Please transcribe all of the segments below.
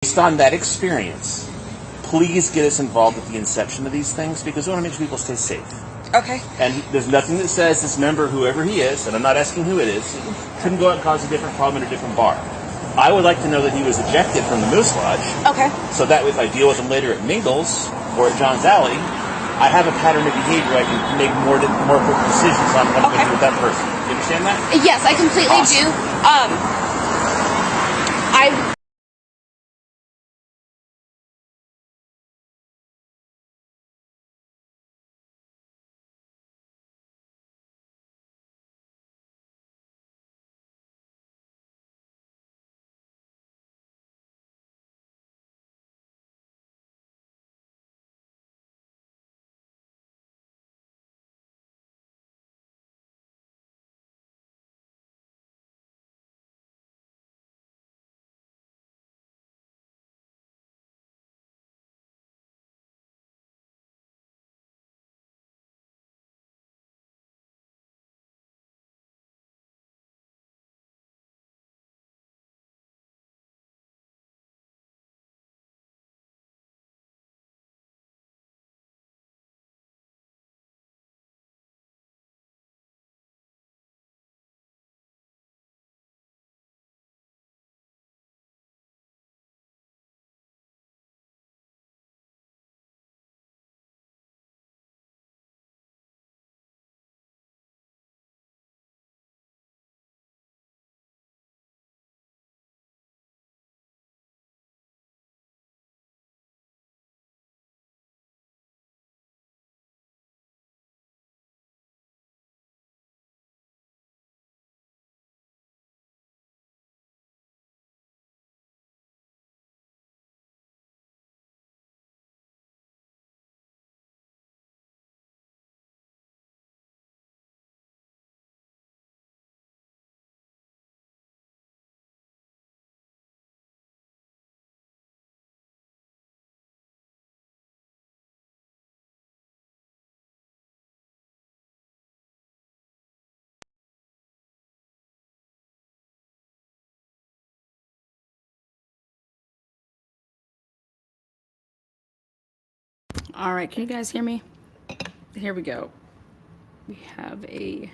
Based on that experience, please get us involved at the inception of these things because we want to make sure people stay safe. Okay. And there's nothing that says this member, whoever he is, and I'm not asking who it is, couldn't go out and cause a different problem in a different bar. I would like to know that he was ejected from the Moose Lodge. Okay. So that if I deal with him later at Mingles or at John's Alley, I have a pattern of behavior. I can make more quick decisions on what I'm going to do with that person. You understand that? Yes, I completely do. All right, can you guys hear me? Here we go. We have a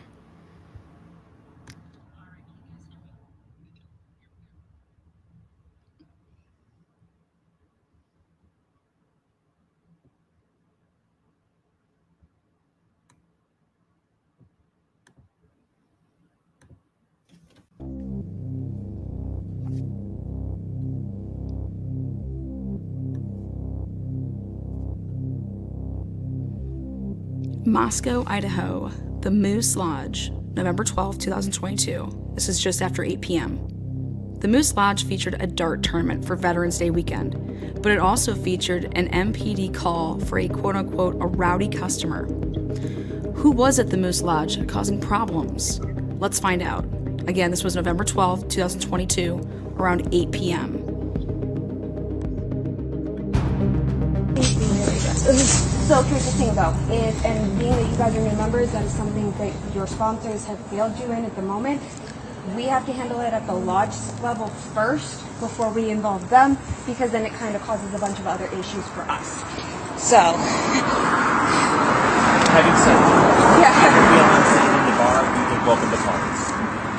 Moscow, Idaho, the Moose Lodge, November 12, 2022. This is just after 8 p.m. The Moose Lodge featured a dart tournament for Veterans Day weekend, but it also featured an MPD call for a quote-unquote a rowdy customer. Who was at the Moose Lodge causing problems? Let's find out. Again, this was November 12, 2022, around 8 p.m. So here's the thing though, and being that you guys are new members, that is something that your sponsors have failed you in at the moment. We have to handle it at the lodge level first before we involve them, because then it kind of causes a bunch of other issues for us. So. Having said that, Yeah. I can be on sitting in the bar, you can welcome to callers.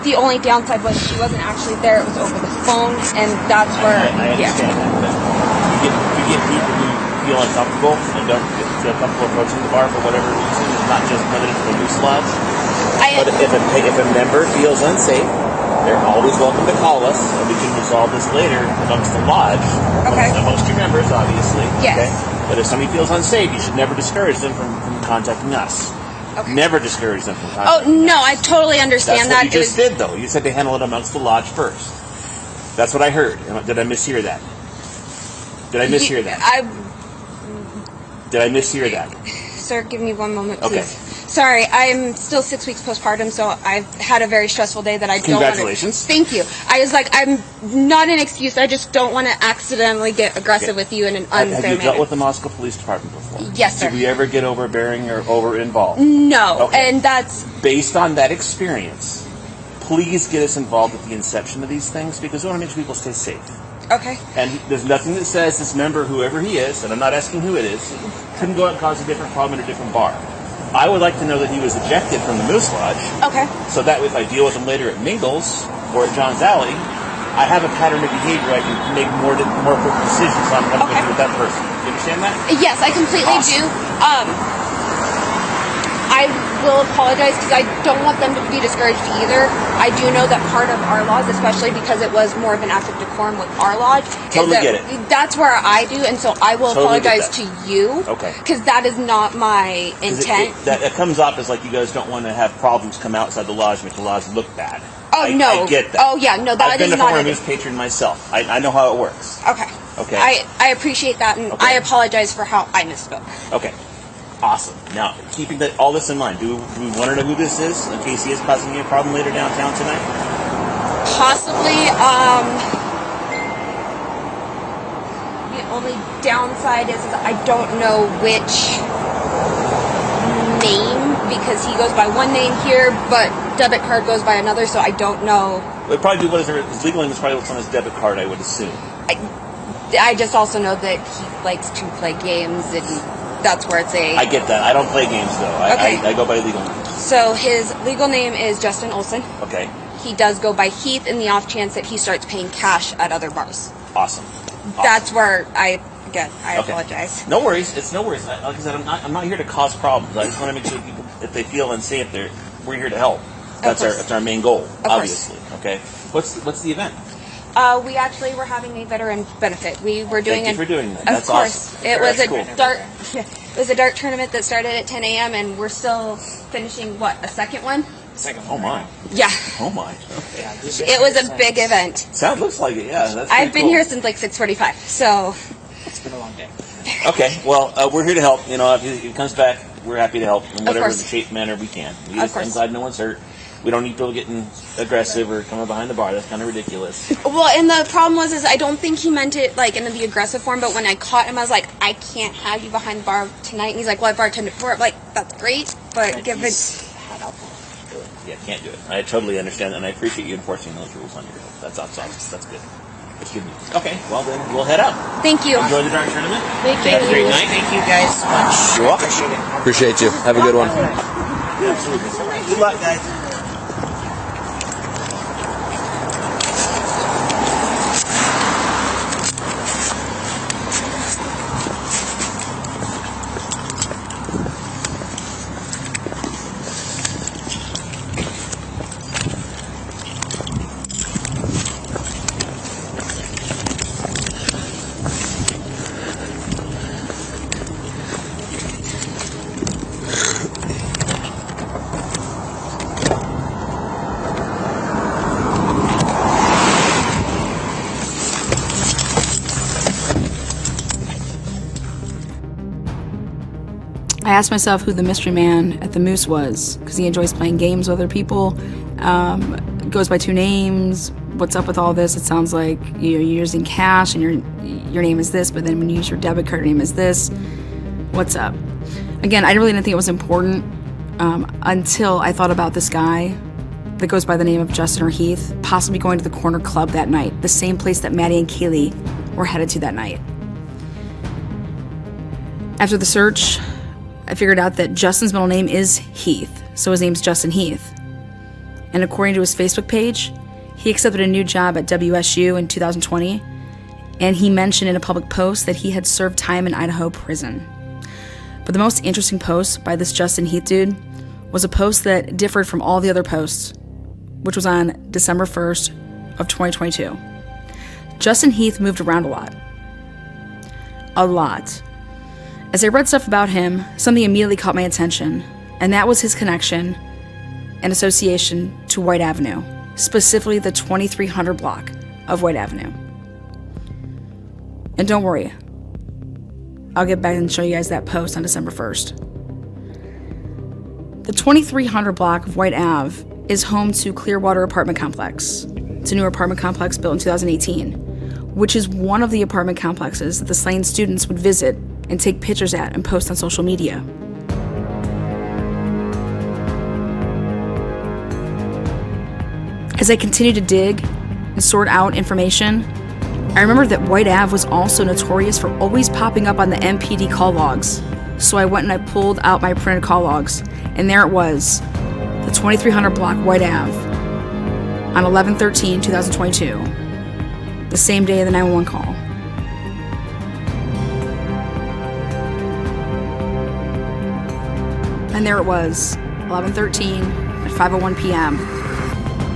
The only downside was she wasn't actually there, it was over the phone, and that's where, I understand that, but you get people who feel uncomfortable and don't feel comfortable approaching the bar for whatever reason. It's not just limited to the Moose Lodge. But if a member feels unsafe, they're always welcome to call us, and we can resolve this later amongst the lodge, amongst your members, obviously. Yes. Okay? But if somebody feels unsafe, you should never discourage them from contacting us. Okay. Never discourage them from Oh, contacting us. no, I totally understand That's that. what you just did, though. You said to handle it amongst the lodge first. That's what I heard. Did I mishear that? Did I mishear that? Did I mishear that? Sir, give me one moment, please. Okay. Sorry, I'm still 6 weeks postpartum, so I've had a very stressful day that I don't want to... Congratulations. Thank you. I was like, I'm not an excuse. I just don't want to accidentally get aggressive with you in an unfair manner. Have you dealt with the Moscow Police Department before? Yes, sir. Did we ever get overbearing or over-involved? No, Okay. and that's... Based on that experience, please get us involved at the inception of these things because we want to make sure people stay safe. Okay. And there's nothing that says this member, whoever he is, and I'm not asking who it is, couldn't go out and cause a different problem in a different bar. I would like to know that he was ejected from the Moose Lodge. Okay. So that if I deal with him later at Mingles or at John's Alley, I have a pattern of behavior. I can make more quick decisions on what to do with that person. You understand that? Yes, I completely do. I will apologize because I don't want them to be discouraged either. I do know that part of our laws, especially because it was more of an act of decorum with our lodge, Totally is get that it. that's where I do, and so I will Totally get apologize to that. you. Okay. Because that is not my 'Cause intent. It comes off as like you guys don't want to have problems come outside the lodge, make the lodge look bad. Oh, no. I get that. Oh, yeah, no, that I've been is a not former it. Moose patron myself. I know how it works. Okay. Okay. I appreciate that, and Okay. I apologize for how I misspoke. Okay. Awesome. Now, keeping all this in mind, do we want to know who this is in case he is causing me a problem later downtown tonight? Possibly, the only downside is I don't know which name, because he goes by one name here, but debit card goes by another, so I don't know. It would probably be his legal name is probably what's on his debit card, I would assume. I just also know that he likes to play games, and that's where it's I get that. I don't play games though. Okay. I go by legal names. So his legal name is Justin Olson. Okay. He does go by Heath in the off chance that he starts paying cash at other bars. Awesome. That's where I Okay. apologize. No worries. It's no worries. Like I said, I'm not here to cause problems. I just want to make sure people, if they feel unsafe, we're here to help. That's our main goal, obviously. Okay. What's the event? We actually were having a veteran benefit. We were doing Thank you for doing that. Of That's course. awesome. It was That's a cool. dart. It was a dart tournament that started at 10 a.m. and we're still finishing a second one? Oh my. Yeah. Oh my. It was a big event. Looks like it. Yeah. That's I've been cool. here since like 6:45. So It's been a long day. Okay. Well, we're here to help. You know, if he comes back, we're happy to help in whatever course. shape, manner we can. Of course. I'm glad no one's hurt. We don't need people getting aggressive or coming behind the bar. That's kind of ridiculous. well, and the problem was I don't think he meant it like in the aggressive form, but when I caught him, I was like, I can't have you behind the bar tonight. And he's like, well, I bartended before. I'm like, that's great, but give it. Yeah, can't do it. I totally understand that, and I appreciate you enforcing those rules on your That's awesome. That's good. That's good news. Okay, well then we'll head out. Thank you. Enjoy the dart tournament. Thank Have a you. great night. Thank you guys so much. You're welcome. Appreciate it. Appreciate you. Have a good one. Absolutely. Good luck, guys. I asked myself who the mystery man at the Moose was, because he enjoys playing games with other people. Goes by two names. What's up with all this? It sounds like you're using cash and your name is this, but then when you use your debit card, your name is this. What's up? Again, I really didn't think it was important until I thought about this guy that goes by the name of Justin or Heath, possibly going to the Corner Club that night, the same place that Maddie and Kaylee were headed to that night. After the search, I figured out that Justin's middle name is Heath, so his name's Justin Heath. And according to his Facebook page, he accepted a new job at WSU in 2020, and he mentioned in a public post that he had served time in Idaho prison. But the most interesting post by this Justin Heath dude was a post that differed from all the other posts, which was on December 1st of 2022. Justin Heath moved around a lot. A lot. As I read stuff about him, something immediately caught my attention, and that was his connection and association to White Avenue, specifically the 2300 block of White Avenue. And don't worry, I'll get back and show you guys that post on December 1st. The 2300 block of White Ave is home to Clearwater Apartment Complex. It's a new apartment complex built in 2018, which is one of the apartment complexes that the Slane students would visit and take pictures at and post on social media. As I continued to dig and sort out information, I remember that White Ave was also notorious for always popping up on the MPD call logs. So I went and I pulled out my printed call logs, and there it was, the 2300 block White Ave on 11/13/2022, the same day of the 911 call. And there it was, 11/13 at 5:01 p.m.,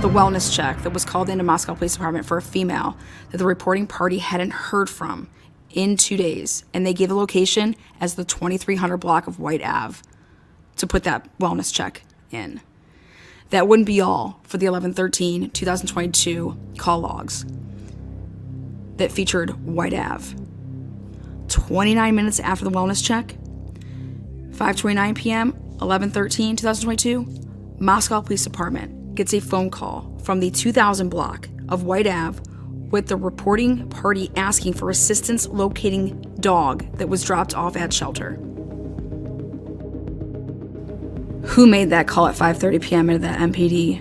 the wellness check that was called into Moscow Police Department for a female that the reporting party hadn't heard from in 2 days, and they gave the location as the 2300 block of White Ave to put that wellness check in. That wouldn't be all for the 11/13/2022 call logs that featured White Ave. 29 minutes after the wellness check, 5:29 p.m., 11/13/2022, Moscow Police Department gets a phone call from the 2000 block of White Ave with the reporting party asking for assistance locating dog that was dropped off at shelter. Who made that call at 5:30 p.m. into the MPD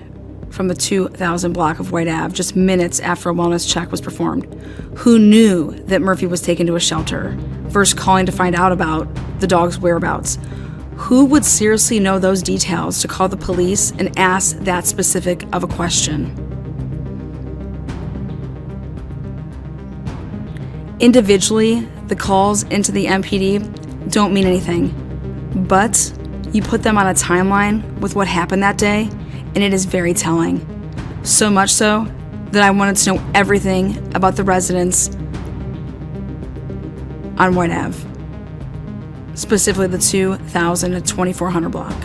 from the 2000 block of White Ave just minutes after a wellness check was performed? Who knew that Murphy was taken to a shelter versus calling to find out about the dog's whereabouts? Who would seriously know those details to call the police and ask that specific of a question? Individually, the calls into the MPD don't mean anything, but you put them on a timeline with what happened that day, and it is very telling. So much so that I wanted to know everything about the residents on White Ave, specifically the 2000 to 2400 block.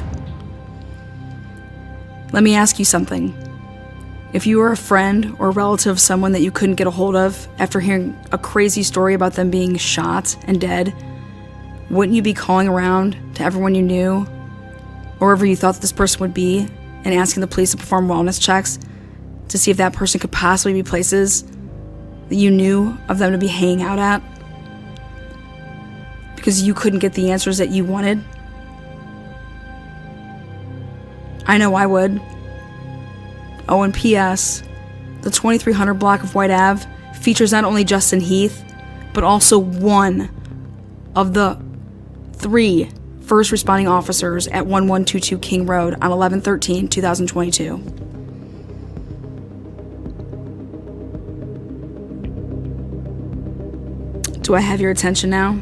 Let me ask you something. If you were a friend or relative of someone that you couldn't get a hold of after hearing a crazy story about them being shot and dead, wouldn't you be calling around to everyone you knew, or wherever you thought this person would be, and asking the police to perform wellness checks to see if that person could possibly be places that you knew of them to be hanging out at? Because you couldn't get the answers that you wanted? I know I would. Oh, and P.S., the 2300 block of White Ave features not only Justin Heath, but also one of the 3 first responding officers at 1122 King Road on 11/13/2022. Do I have your attention now?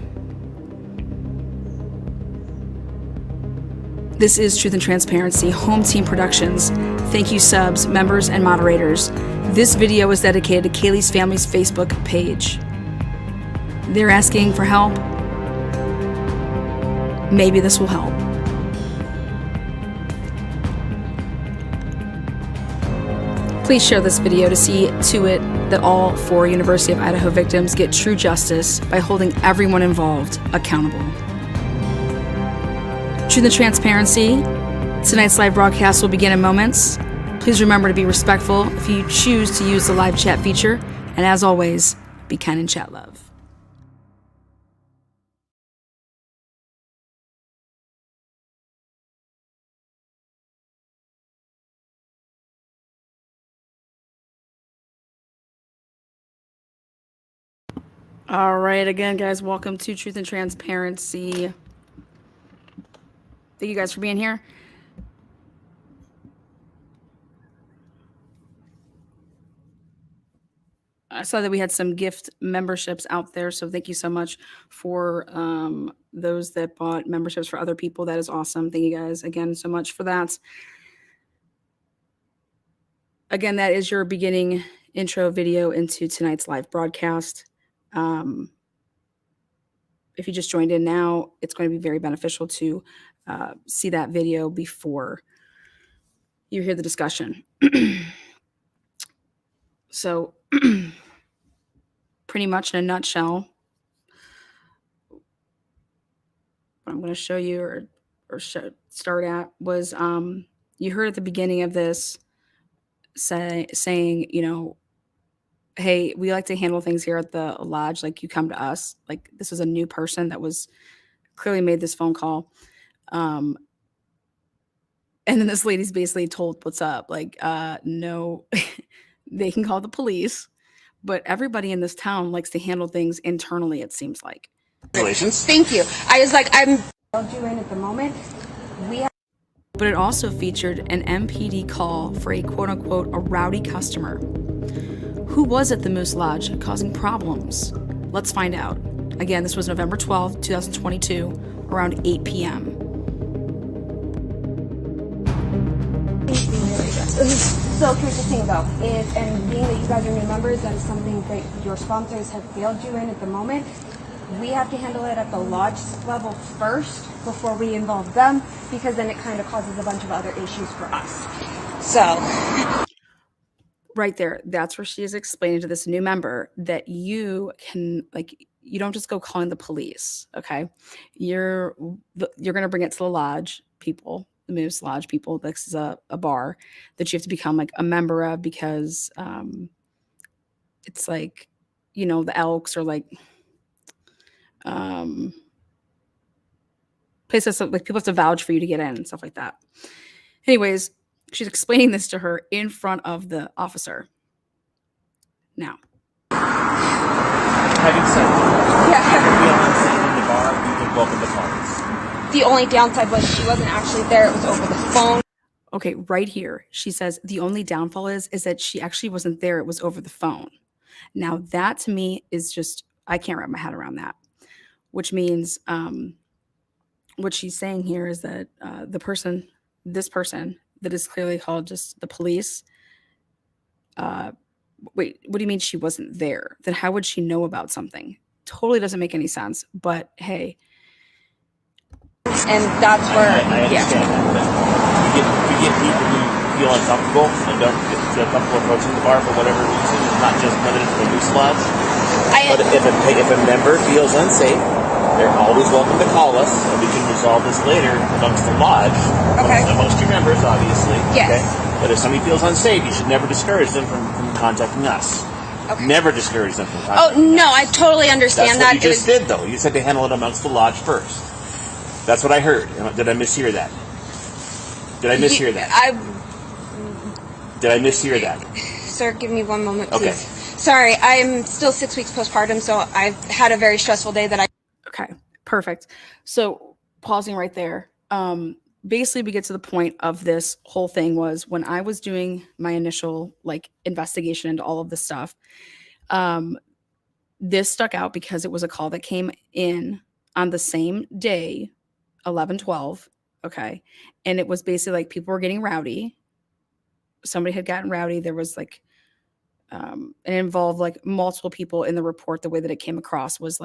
This is Truth and Transparency, Home Team Productions. Thank you, subs, members, and moderators. This video is dedicated to Kaylee's family's Facebook page. They're asking for help. Maybe this will help. Please share this video to see to it that all 4 University of Idaho victims get true justice by holding everyone involved accountable. Truth and Transparency. Tonight's live broadcast will begin in moments. Please remember to be respectful if you choose to use the live chat feature. And as always, be kind and chat love. All right, again, guys, welcome to Truth and Transparency. Thank you guys for being here. I saw that we had some gift memberships out there, so thank you so much for those that bought memberships for other people. That is awesome. Thank you guys again so much for that. Again, that is your beginning intro video into tonight's live broadcast. If you just joined in now, it's going to be very beneficial to see that video before you hear the discussion. So pretty much in a nutshell, what I'm going to show you or start at was you heard at the beginning of this saying, you know, hey, we like to handle things here at the lodge like you come to us. Like this was a new person that was clearly made this phone call. And then this lady's basically told what's up. Like, no, they can call the police, but everybody in this town likes to handle things internally, it seems like. Congratulations. Thank you. I was like, I'm you in at the moment. We have But it also featured an MPD call for a quote-unquote a rowdy customer. Who was at the Moose Lodge causing problems? Let's find out. Again, this was November 12th, 2022, around 8 p.m. So here's the thing though, is, and being that you guys are new members, that is something that your sponsors have failed you in at the moment. We have to handle it at the lodge level first before we involve them, because then it kind of causes a bunch of other issues for us. So Right there, that's where she is explaining to this new member that you can, like, you don't just go calling the police, okay? You're going to bring it to the lodge people, the Moose Lodge people. This is a bar that you have to become like a member of, because it's like, the Elks, or like places like people have to vouch for you to get in and stuff like that. Anyways, she's explaining this to her in front of the officer. Now, Having said that, yeah. in the bar, you can welcome the callers. The only downside was she wasn't actually there. It was over the phone. okay, right here, she says the only downfall is that she actually wasn't there. It was over the phone. Now, that to me is just, I can't wrap my head around that, which means what she's saying here is that this person that is clearly called just the police, wait, what do you mean she wasn't there? Then how would she know about something? Totally doesn't make any sense, but hey. And that's where, I understand that, but you get people who feel uncomfortable and don't feel comfortable approaching the bar for whatever reason, not just limited to the Moose Lodge. But if a member feels unsafe, they're always welcome to call us, and we can resolve this later amongst the lodge, amongst your members, obviously. Yes. Okay? But if somebody feels unsafe, you should never discourage them from contacting us. Okay. Never discourage them from Oh, contacting us. no, I totally understand That's that. what you just did, though. You said to handle it amongst the lodge first. That's what I heard. Did I mishear that? Did I mishear that? Did I mishear that? Sir, give me one moment, please. Okay. Sorry, I'm still 6 weeks postpartum, so I've had a very stressful day that I... Okay, perfect. So pausing right there. Basically, we get to the point of this whole thing was when I was doing my initial investigation into all of this stuff. This stuck out because it was a call that came in on the same day, 11/12. Okay, and it was basically like people were getting rowdy. Somebody had gotten rowdy. There was it involved multiple people in the report. The way that it came across was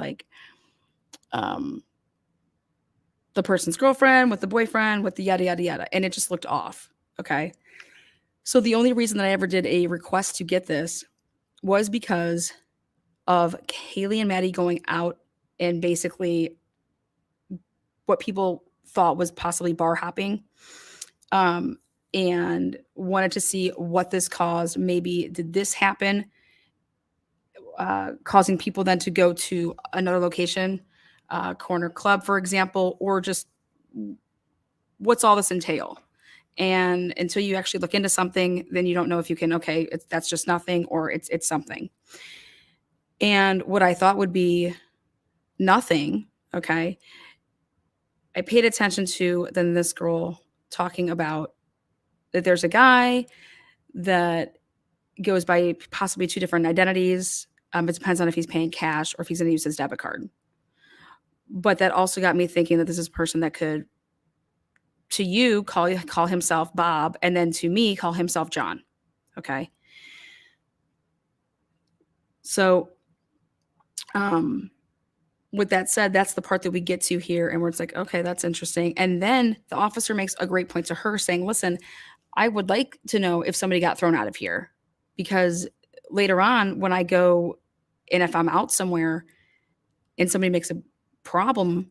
the person's girlfriend with the boyfriend with the yada, yada, yada. And it just looked off. Okay. So the only reason that I ever did a request to get this was because of Kaylee and Maddie going out and basically what people thought was possibly bar hopping, and wanted to see what this caused. Maybe did this happen, causing people then to go to another location, corner club, for example, or just what's all this entail? And until you actually look into something, then you don't know if you can, okay, that's just nothing, or it's something. And what I thought would be nothing, okay, I paid attention to then this girl talking about that there's a guy that goes by possibly two different identities. It depends on if he's paying cash or if he's going to use his debit card. But that also got me thinking that this is a person that could, to you, call himself Bob, and then to me, call himself John. Okay. So, with that said, that's the part that we get to here, and where it's like, okay, that's interesting. And then the officer makes a great point to her saying, listen, I would like to know if somebody got thrown out of here, because later on when I go and if I'm out somewhere and somebody makes a problem,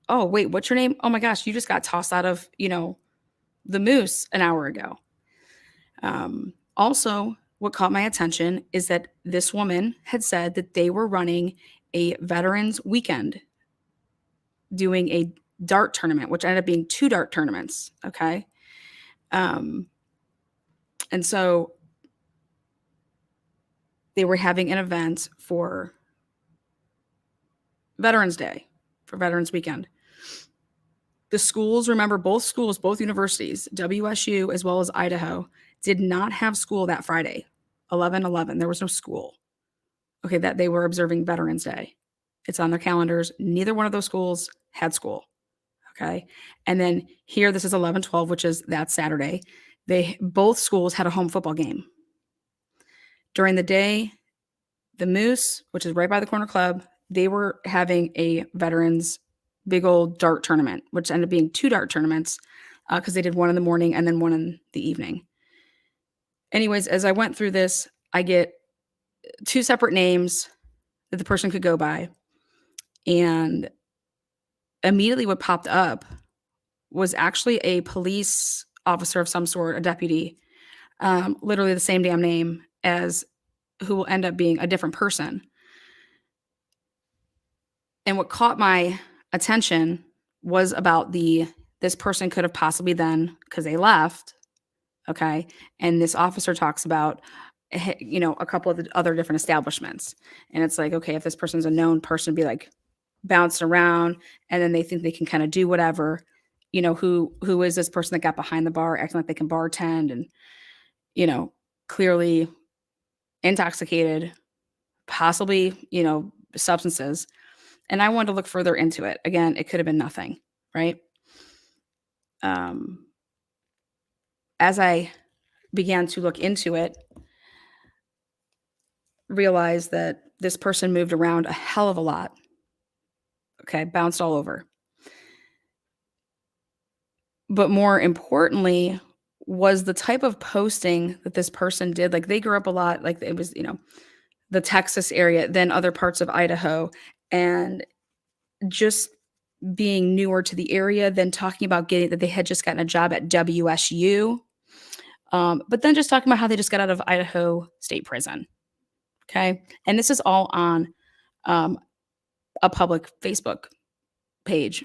oh, wait, what's your name? Oh my gosh, you just got tossed out of, the Moose an hour ago. Also, what caught my attention is that this woman had said that they were running a veterans weekend, doing a dart tournament, which ended up being 2 dart tournaments. Okay. And so they were having an event for Veterans Day, for Veterans Weekend. The schools, remember, both schools, both universities, WSU as well as Idaho, did not have school that Friday, 11/11. There was no school. Okay, that they were observing Veterans Day. It's on their calendars. Neither one of those schools had school. Okay. And then here, this is 11/12, which is that Saturday. Both schools had a home football game. During the day, the Moose, which is right by the corner club, they were having a veterans big old dart tournament, which ended up being 2 dart tournaments because they did one in the morning and then one in the evening. Anyways, as I went through this, I get 2 separate names that the person could go by. And immediately what popped up was actually a police officer of some sort, a deputy, literally the same damn name as who will end up being a different person. And what caught my attention was about this person could have possibly then, because they left, okay, and this officer talks about a couple of the other different establishments, and it's like, okay, if this person's a known person, be like bouncing around, and then they think they can kind of do whatever, who is this person that got behind the bar acting like they can bartend and clearly intoxicated, possibly substances. And I wanted to look further into it. Again, it could have been nothing, right? As I began to look into it, realized that this person moved around a hell of a lot. Okay, bounced all over. But more importantly, was the type of posting that this person did. Like, they grew up a lot, like it was, the Texas area, then other parts of Idaho, and just being newer to the area, then talking about that they had just gotten a job at WSU. But then just talking about how they just got out of Idaho State Prison. Okay. And this is all on a public Facebook page.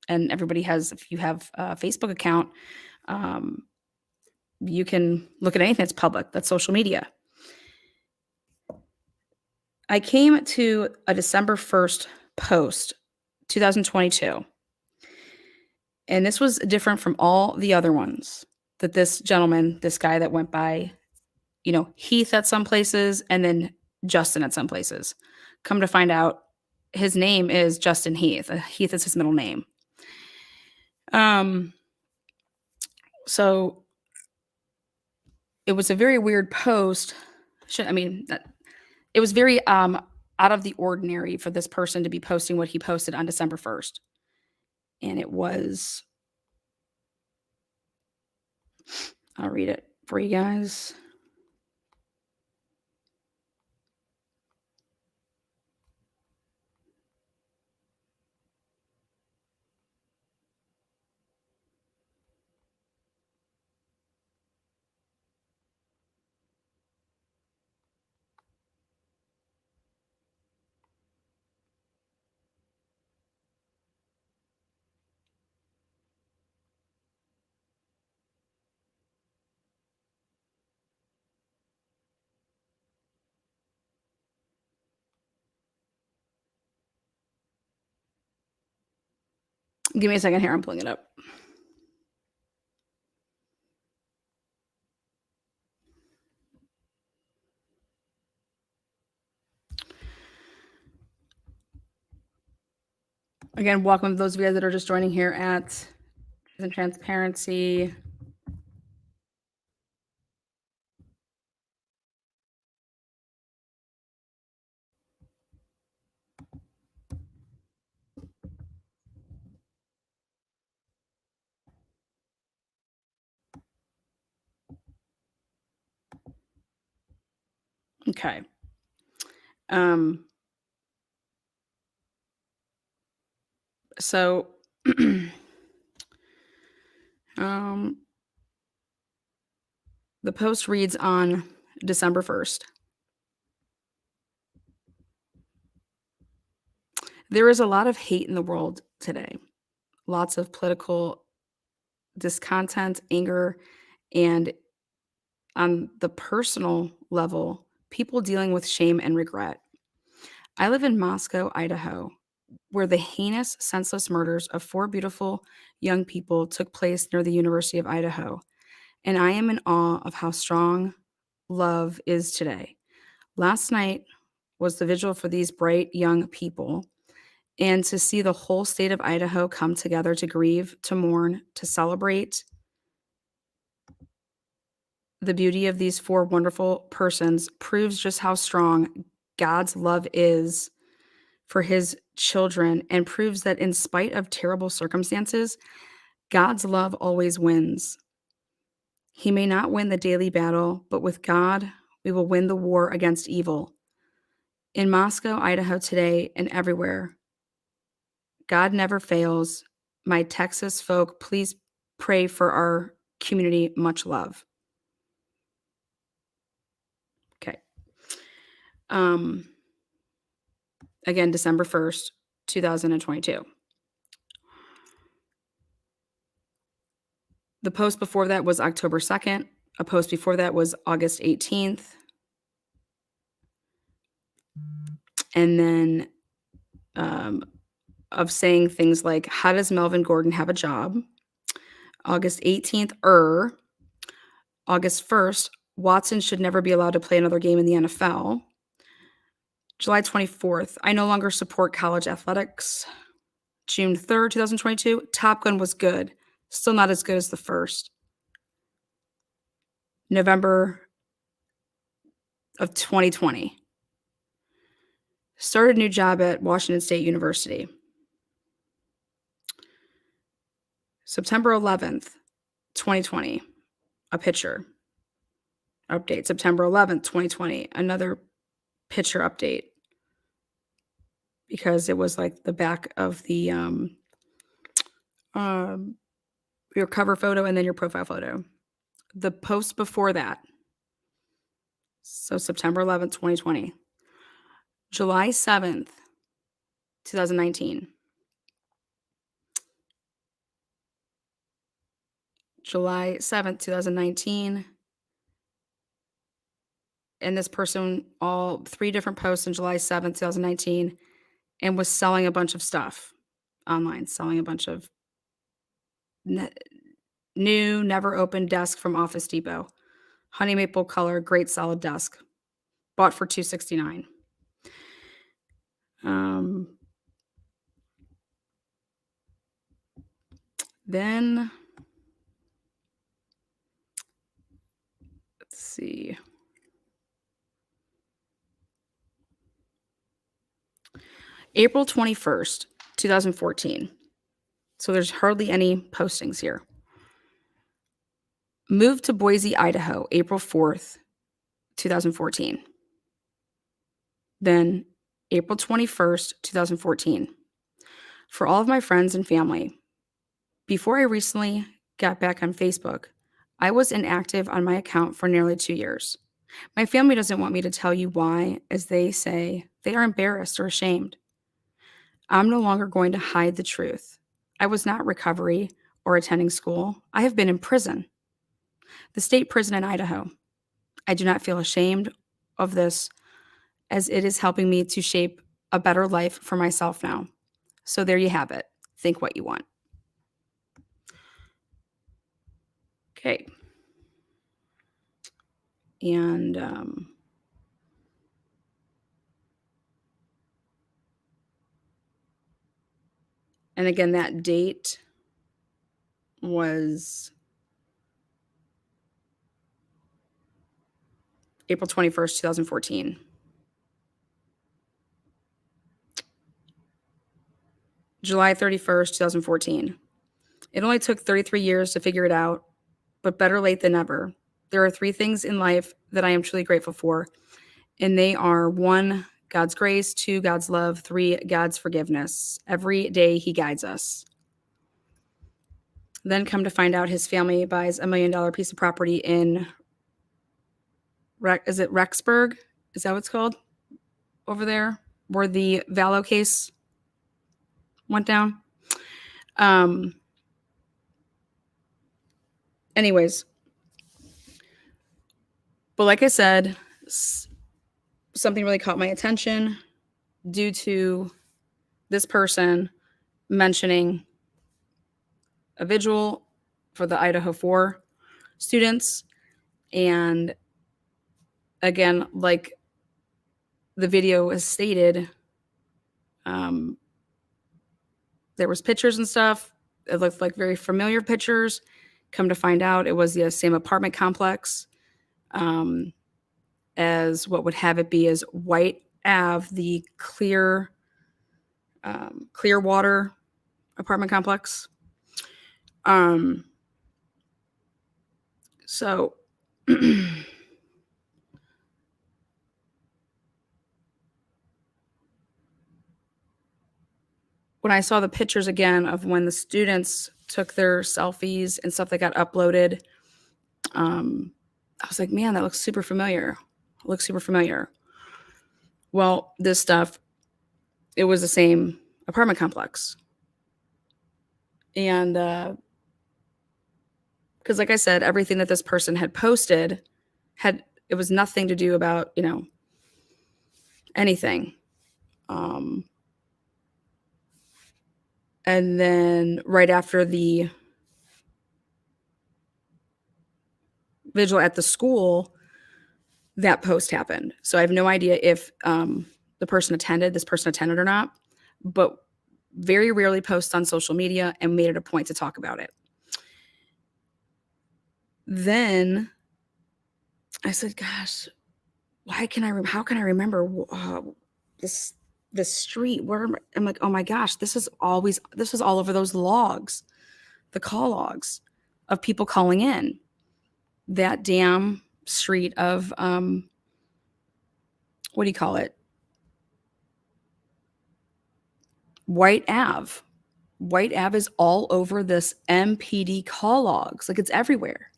And everybody has, if you have a Facebook account, you can look at anything that's public, that's social media. I came to a December 1st post, 2022. And this was different from all the other ones that this gentleman, this guy that went by, Heath at some places and then Justin at some places. Come to find out, his name is Justin Heath. Heath is his middle name. So it was a very weird post. It was very out of the ordinary for this person to be posting what he posted on December 1st. And it was, I'll read it for you guys. Give me a second here. I'm pulling it up. Again, welcome to those of you guys that are just joining here at Truth and Transparency. Okay. So the post reads on December 1st. There is a lot of hate in the world today. Lots of political discontent, anger, and on the personal level, people dealing with shame and regret. I live in Moscow, Idaho, where the heinous, senseless murders of 4 beautiful young people took place near the University of Idaho, and I am in awe of how strong love is today. Last night was the vigil for these bright young people, and to see the whole state of Idaho come together to grieve, to mourn, to celebrate the beauty of these 4 wonderful persons proves just how strong God's love is for his children, and proves that in spite of terrible circumstances, God's love always wins. He may not win the daily battle, but with God, we will win the war against evil. In Moscow, Idaho today, and everywhere, God never fails. My Texas folk, please pray for our community. Much love. Okay. Again, December 1st, 2022. The post before that was October 2nd. A post before that was August 18th. And then of saying things like, how does Melvin Gordon have a job? August 18th, August 1st, Watson should never be allowed to play another game in the NFL. July 24th, I no longer support college athletics. June 3rd, 2022, Top Gun was good. Still not as good as the first. November of 2020. Started a new job at Washington State University. September 11th, 2020, a picture update. September 11th, 2020, another picture update, because it was like the back of the your cover photo and then your profile photo. The post before that, so September 11th, 2020, July 7th, 2019. July 7th, 2019. And this person, all 3 different posts on July 7th, 2019, and was selling a bunch of stuff online, selling a bunch of new, never opened desk from Office Depot. Honey maple color, great solid desk. Bought for $269. Then, let's see. April 21st, 2014. So there's hardly any postings here. Moved to Boise, Idaho, April 4th, 2014. Then April 21st, 2014. For all of my friends and family, before I recently got back on Facebook, I was inactive on my account for nearly 2 years. My family doesn't want me to tell you why, as they say they are embarrassed or ashamed. I'm no longer going to hide the truth. I was not recovery or attending school. I have been in prison, the state prison in Idaho. I do not feel ashamed of this, as it is helping me to shape a better life for myself now. So there you have it. Think what you want. Okay. And again, that date was April 21st, 2014. July 31st, 2014. It only took 33 years to figure it out, but better late than never. There are 3 things in life that I am truly grateful for, and they are 1, God's grace, 2, God's love, 3, God's forgiveness. Every day he guides us. Then come to find out his family buys $1 million piece of property in, is it Rexburg? Is that what it's called? Over there, where the Vallow case went down. Anyways, but like I said, something really caught my attention due to this person mentioning a vigil for the Idaho 4 students. And again, like the video has stated, there was pictures and stuff. It looked like very familiar pictures. Come to find out, it was the same apartment complex as what would have it be as White Ave, the Clearwater apartment complex. So when I saw the pictures again of when the students took their selfies and stuff that got uploaded, I was like, man, that looks super familiar. It looks super familiar. Well, this stuff, it was the same apartment complex. And because like I said, everything that this person had posted it was nothing to do about, anything. And then right after the vigil at the school, that post happened. So I have no idea if this person attended or not, but very rarely posts on social media and made it a point to talk about it. Then I said, gosh, how can I remember this street? I'm like, oh my gosh, this is all over those logs, the call logs of people calling in. That damn street of what do you call it? White Ave. White Ave is all over this MPD call logs. Like it's everywhere.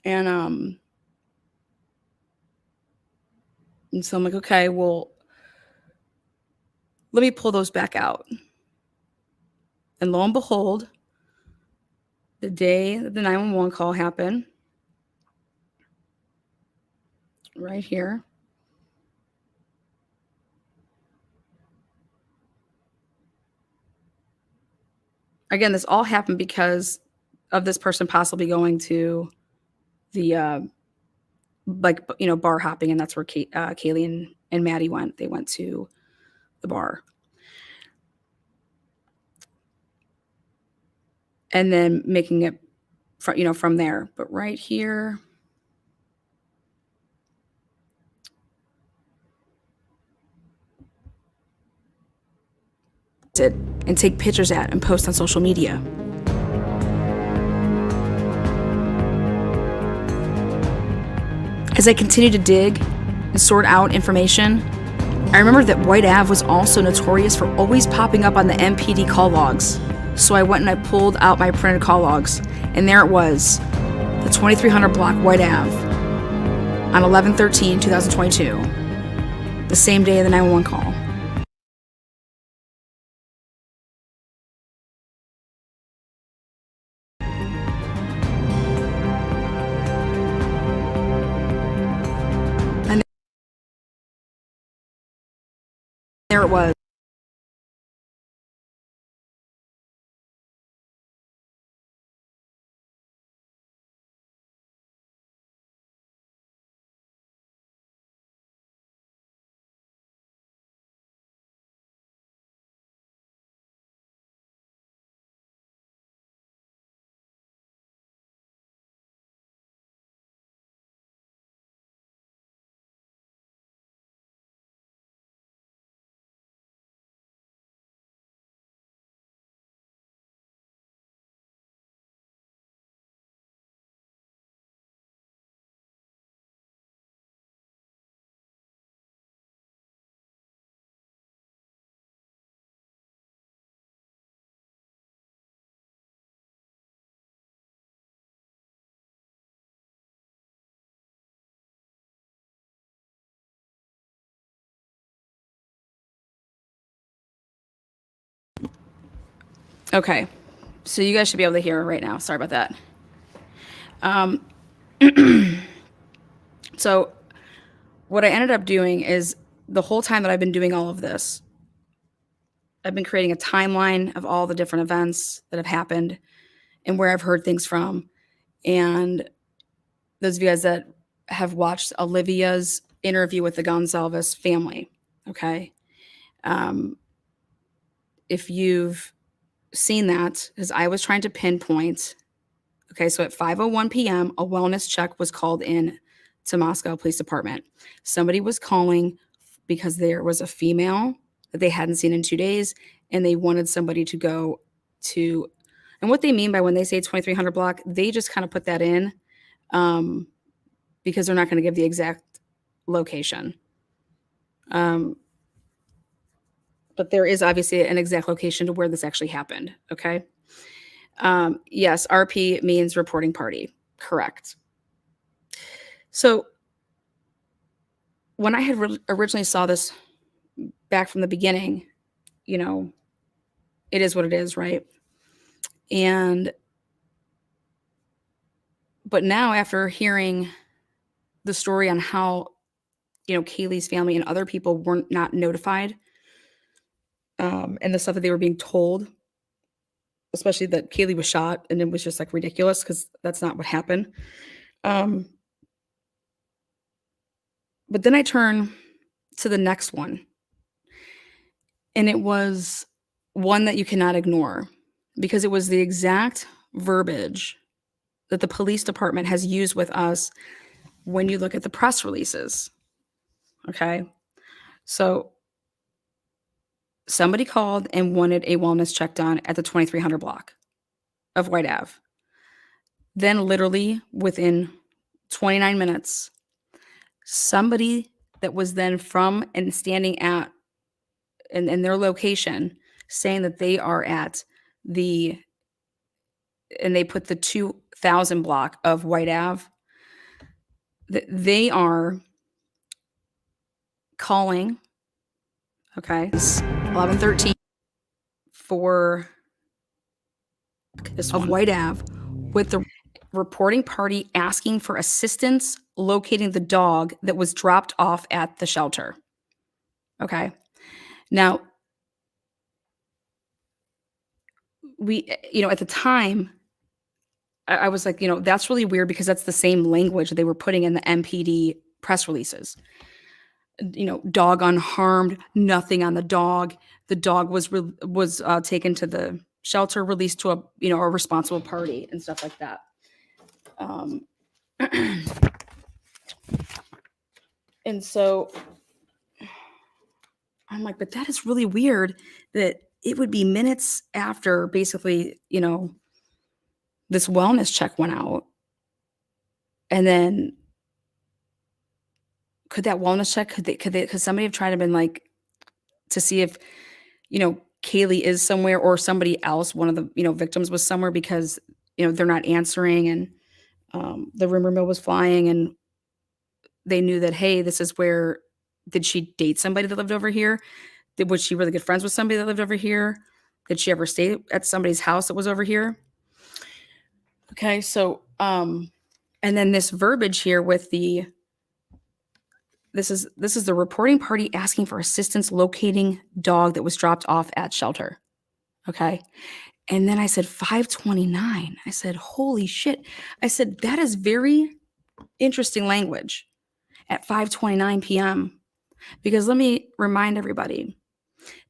And so I'm like, okay, well, let me pull those back out. And lo and behold, the day that the 911 call happened, right here, again, this all happened because of this person possibly going to the bar hopping, and that's where Kaylee and Maddie went. They went to the bar. And then making it from there. But right here, and take pictures at and post on social media. As I continued to dig and sort out information, I remembered that White Ave was also notorious for always popping up on the MPD call logs. So I went and I pulled out my printed call logs, and there it was, the 2300 block White Ave on 11/13/2022, the same day of the 911 call. And there it was. Okay, so you guys should be able to hear it right now. Sorry about that. So what I ended up doing is the whole time that I've been doing all of this, I've been creating a timeline of all the different events that have happened and where I've heard things from. And those of you guys that have watched Olivia's interview with the Gonsalves family, okay? If you've seen that, because I was trying to pinpoint, okay, so at 5:01 p.m., a wellness check was called in to Moscow Police Department. Somebody was calling because there was a female that they hadn't seen in 2 days, and they wanted somebody to go to, and what they mean by when they say 2300 block, they just kind of put that in because they're not going to give the exact location. But there is obviously an exact location to where this actually happened, okay? Yes, RP means reporting party. Correct. So when I had originally saw this back from the beginning, you know, it is what it is, right? But now after hearing the story on how, Kaylee's family and other people weren't not notified, and the stuff that they were being told, especially that Kaylee was shot, and it was just like ridiculous because that's not what happened. But then I turn to the next one, and it was one that you cannot ignore because it was the exact verbiage that the police department has used with us when you look at the press releases. Okay. So somebody called and wanted a wellness check done at the 2300 block of White Ave. Then, literally within 29 minutes, somebody that was then from and standing at in their location saying that they are at and they put the 2000 block of White Ave, that they are calling, okay, 1113 for of White Ave with the reporting party asking for assistance locating the dog that was dropped off at the shelter. Okay. Now, at the time, I was like, that's really weird because that's the same language they were putting in the MPD press releases. Dog unharmed, nothing on the dog. The dog was taken to the shelter, released to a responsible party and stuff like that. And so I'm like, but that is really weird that it would be minutes after basically, this wellness check went out. And then could that wellness check, could somebody have tried to been like, to see if, Kaylee is somewhere or somebody else, one of the, victims was somewhere because, they're not answering and the rumor mill was flying and they knew that, hey, this is where, did she date somebody that lived over here? Was she really good friends with somebody that lived over here? Did she ever stay at somebody's house that was over here? Okay, so, and then this verbiage here with this is the reporting party asking for assistance locating dog that was dropped off at shelter. Okay. And then I said 529. I said, holy shit. I said, that is very interesting language at 5:29 p.m. Because let me remind everybody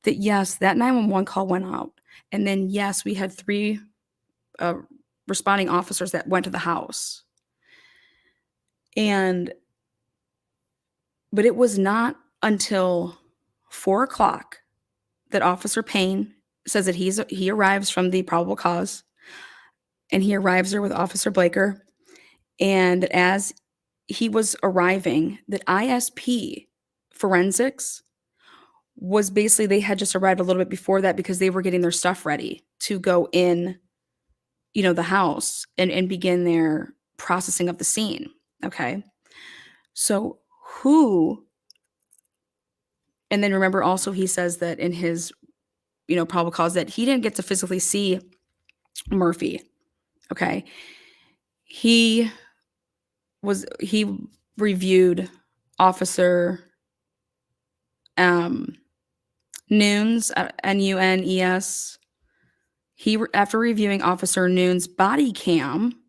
that yes, that 911 call went out. And then yes, we had 3 responding officers that went to the house. But it was not until 4 o'clock that Officer Payne says that he arrives from the probable cause, and he arrives there with Officer Blaker. And as he was arriving, that ISP forensics was basically, they had just arrived a little bit before that because they were getting their stuff ready to go in, the house and begin their processing of the scene. Okay. So and then remember also he says that in his, probable cause that he didn't get to physically see Murphy. Okay. He reviewed Officer Nunes, Nunes, after reviewing Officer Nunes' body cam,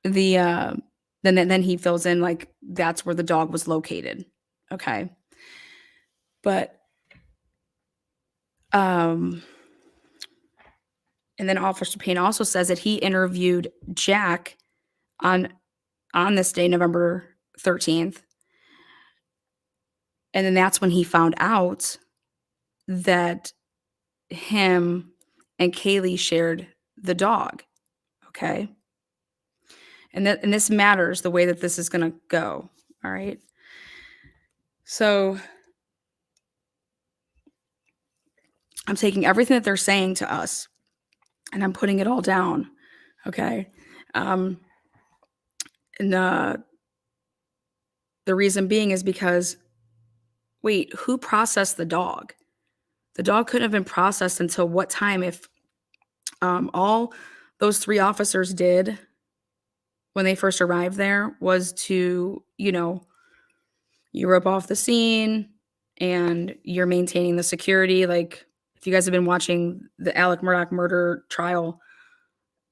the then he fills in like that's where the dog was located. Okay. But and then Officer Payne also says that he interviewed Jack on this day, November 13th. And then that's when he found out that him and Kaylee shared the dog. Okay. And this matters, the way that this is going to go. All right. So I'm taking everything that they're saying to us and I'm putting it all down. Okay. And the reason being is because, wait, who processed the dog? The dog couldn't have been processed until what time if all those 3 officers did when they first arrived there was to, you rope off the scene and you're maintaining the security. Like if you guys have been watching the Alec Murdaugh murder trial,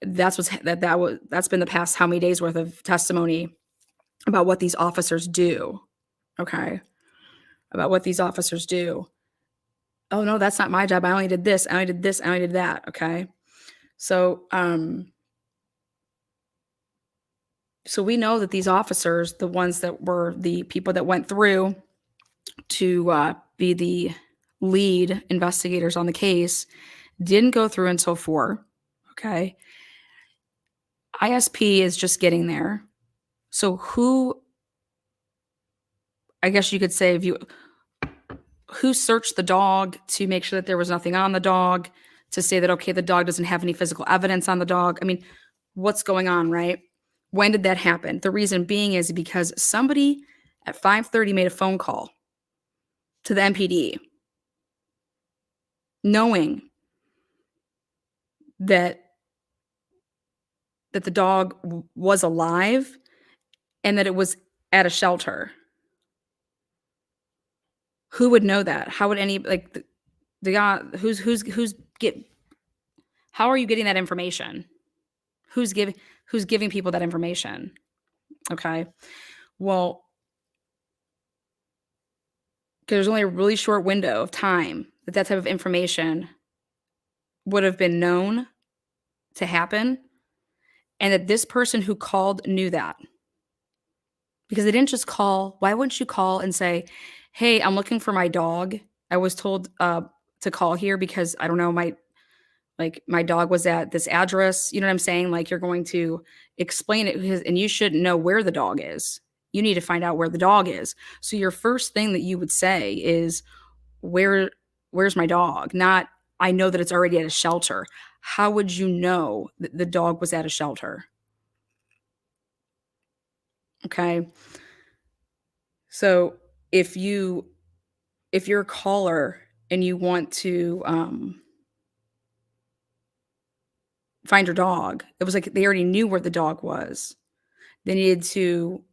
that's been the past how many days worth of testimony about what these officers do. Okay. About what these officers do. Oh no, that's not my job. I only did this. I only did this. I only did that. Okay. So, so we know that these officers, the ones that were the people that went through to be the lead investigators on the case, didn't go through until 4. Okay. ISP is just getting there. So I guess you could say who searched the dog to make sure that there was nothing on the dog, to say that, okay, the dog doesn't have any physical evidence on the dog. I mean, what's going on, right? When did that happen? The reason being is because somebody at 5:30 made a phone call to the MPD knowing that the dog was alive and that it was at a shelter. Who would know that? How would any, like, the guy how are you getting that information? Who's giving people that information? Okay. Well, there's only a really short window of time that type of information would have been known to happen, and that this person who called knew that. Because they didn't just call. Why wouldn't you call and say, hey, I'm looking for my dog. I was told to call here because I don't know, my dog was at this address. You know what I'm saying? Like, you're going to explain it, and you shouldn't know where the dog is. You need to find out where the dog is. So your first thing that you would say is, where's my dog? Not, I know that it's already at a shelter. How would you know that the dog was at a shelter? Okay. So if you're a caller and you want to find your dog, it was like they already knew where the dog was. They needed to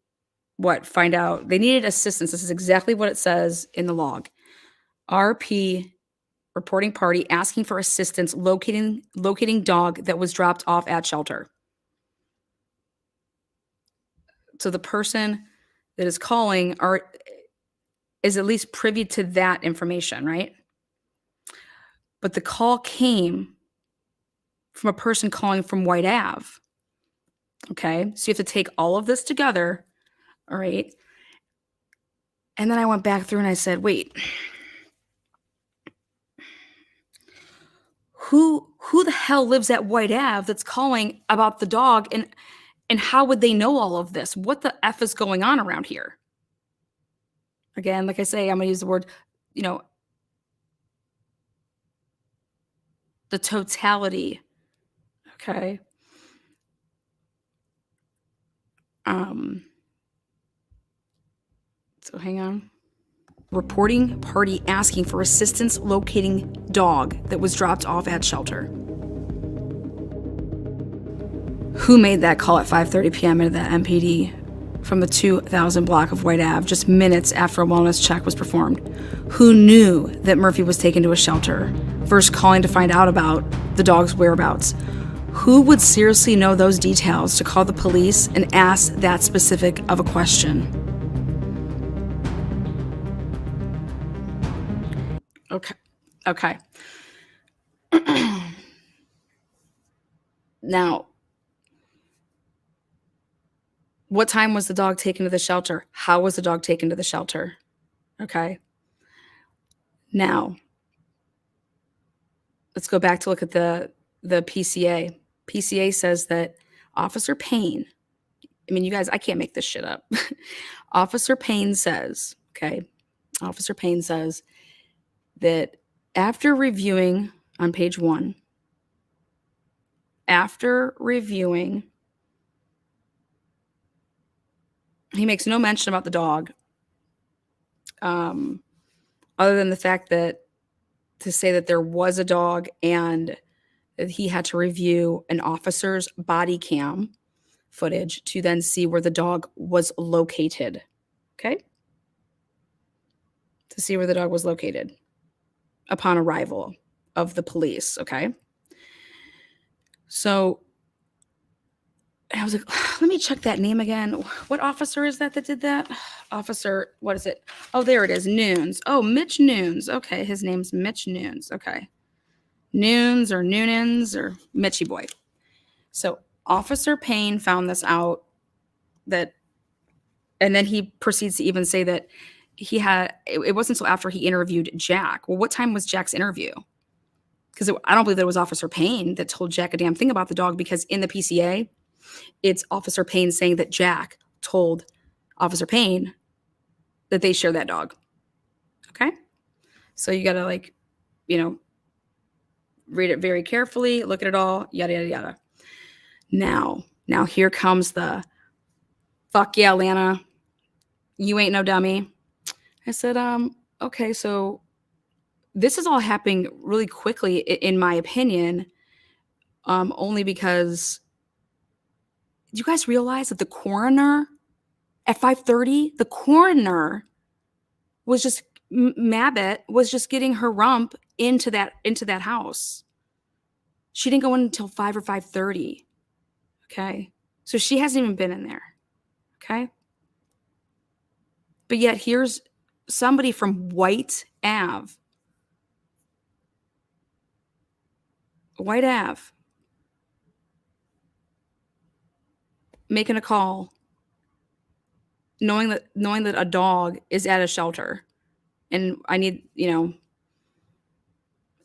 find out. They needed assistance. This is exactly what it says in the log. RP reporting party asking for assistance locating dog that was dropped off at shelter. So the person that is calling is at least privy to that information, right? But the call came from a person calling from White Ave. Okay, so you have to take all of this together, all right? And then I went back through and I said, wait, who the hell lives at White Ave that's calling about the dog, and how would they know all of this? What the F is going on around here? Again, like I say, I'm going to use the word, the totality. Okay. So hang on. Reporting party asking for assistance locating dog that was dropped off at shelter. Who made that call at 5:30 p.m. into the MPD from the 2000 block of White Ave just minutes after a wellness check was performed? Who knew that Murphy was taken to a shelter versus calling to find out about the dog's whereabouts? Who would seriously know those details to call the police and ask that specific of a question? Okay. Now, what time was the dog taken to the shelter? How was the dog taken to the shelter? Okay. Now, let's go back to look at the PCA. PCA says that Officer Payne, I mean, you guys, I can't make this shit up. Officer Payne says that after reviewing on page 1, he makes no mention about the dog, other than the fact that to say that there was a dog and that he had to review an officer's body cam footage to then see where the dog was located. Okay? To see where the dog was located upon arrival of the police. Okay? So I was like, let me check that name again. What officer is that did that? Officer, what is it? Oh, there it is. Noons. Oh, Mitch Noons. Okay, his name's Mitch Noons. Okay. Noons or Noonans or Mitchy boy. So Officer Payne found this out and then he proceeds to even say that it wasn't until after he interviewed Jack. Well, what time was Jack's interview? Because I don't believe that it was Officer Payne that told Jack a damn thing about the dog, because in the PCA, it's Officer Payne saying that Jack told Officer Payne that they share that dog. Okay? So you got to read it very carefully, look at it all, yada, yada, yada. Now here comes the fuck yeah, Lana. You ain't no dummy. I said, okay, so this is all happening really quickly, in my opinion, only because you guys realize that the coroner at 5:30, the coroner was just Mabbott was just getting her rump into that house. She didn't go in until 5 or 5:30. Okay, so she hasn't even been in there. Okay, but yet here's somebody from White Ave, making a call, knowing that a dog is at a shelter, and I need, and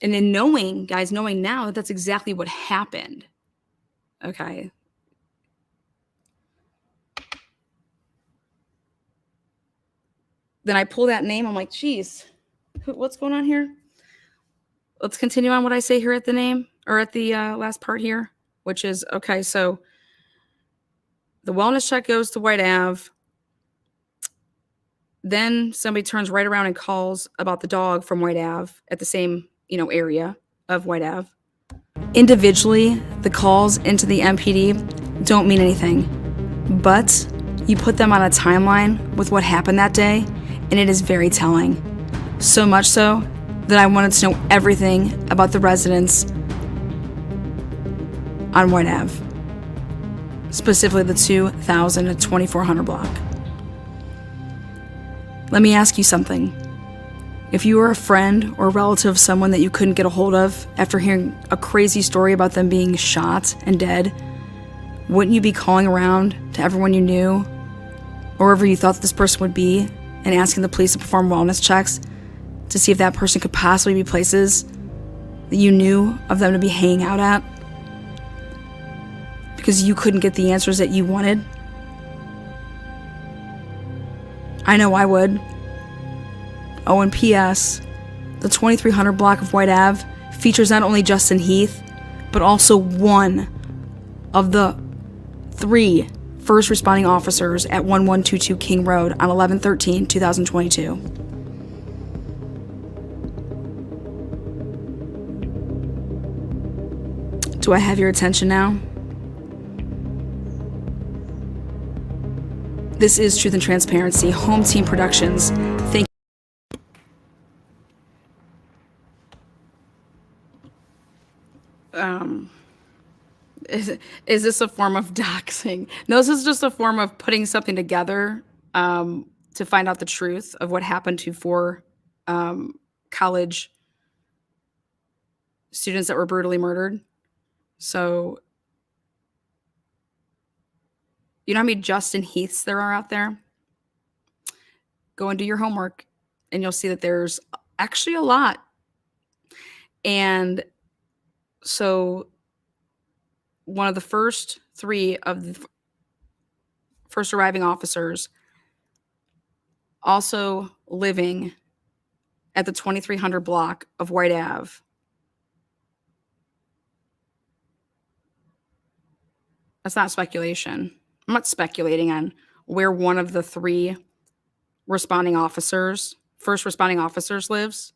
then knowing now that that's exactly what happened. Okay. Then I pull that name. I'm like, geez, what's going on here? Let's continue on what I say here at the name, or at the last part here, which is, okay, so the wellness check goes to White Ave. Then somebody turns right around and calls about the dog from White Ave at the same, area of White Ave. Individually, the calls into the MPD don't mean anything, but you put them on a timeline with what happened that day, and it is very telling. So much so that I wanted to know everything about the residents on White Ave, specifically the 2000 to 2400 block. Let me ask you something. If you were a friend or relative of someone that you couldn't get a hold of after hearing a crazy story about them being shot and dead, wouldn't you be calling around to everyone you knew, or wherever you thought this person would be, and asking the police to perform wellness checks to see if that person could possibly be places that you knew of them to be hanging out at? Because you couldn't get the answers that you wanted? I know I would. Oh, and P.S., the 2300 block of White Ave features not only Justin Heath, but also one of the 3 first responding officers at 1122 King Road on 11/13/2022. Do I have your attention now? This is Truth and Transparency, Home Team Productions. Thank Is this a form of doxing? No, this is just a form of putting something together to find out the truth of what happened to four college students that were brutally murdered. So, you know how many Justin Heaths there are out there? Go and do your homework, and you'll see that there's actually a lot. And so, one of the first three of the first arriving officers also living at the 2300 block of White Ave. That's not speculation. I'm not speculating on where one of the three first responding officers lives.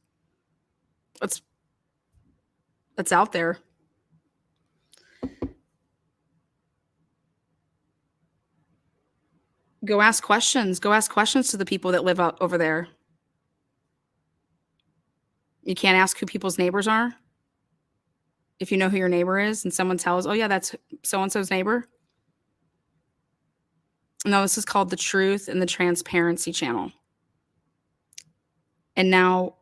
It's out there. Go ask questions. Go ask questions to the people that live out over there. You can't ask who people's neighbors are. If you know who your neighbor is and someone tells, oh yeah, that's so-and-so's neighbor. No, this is called the Truth and the Transparency channel. And now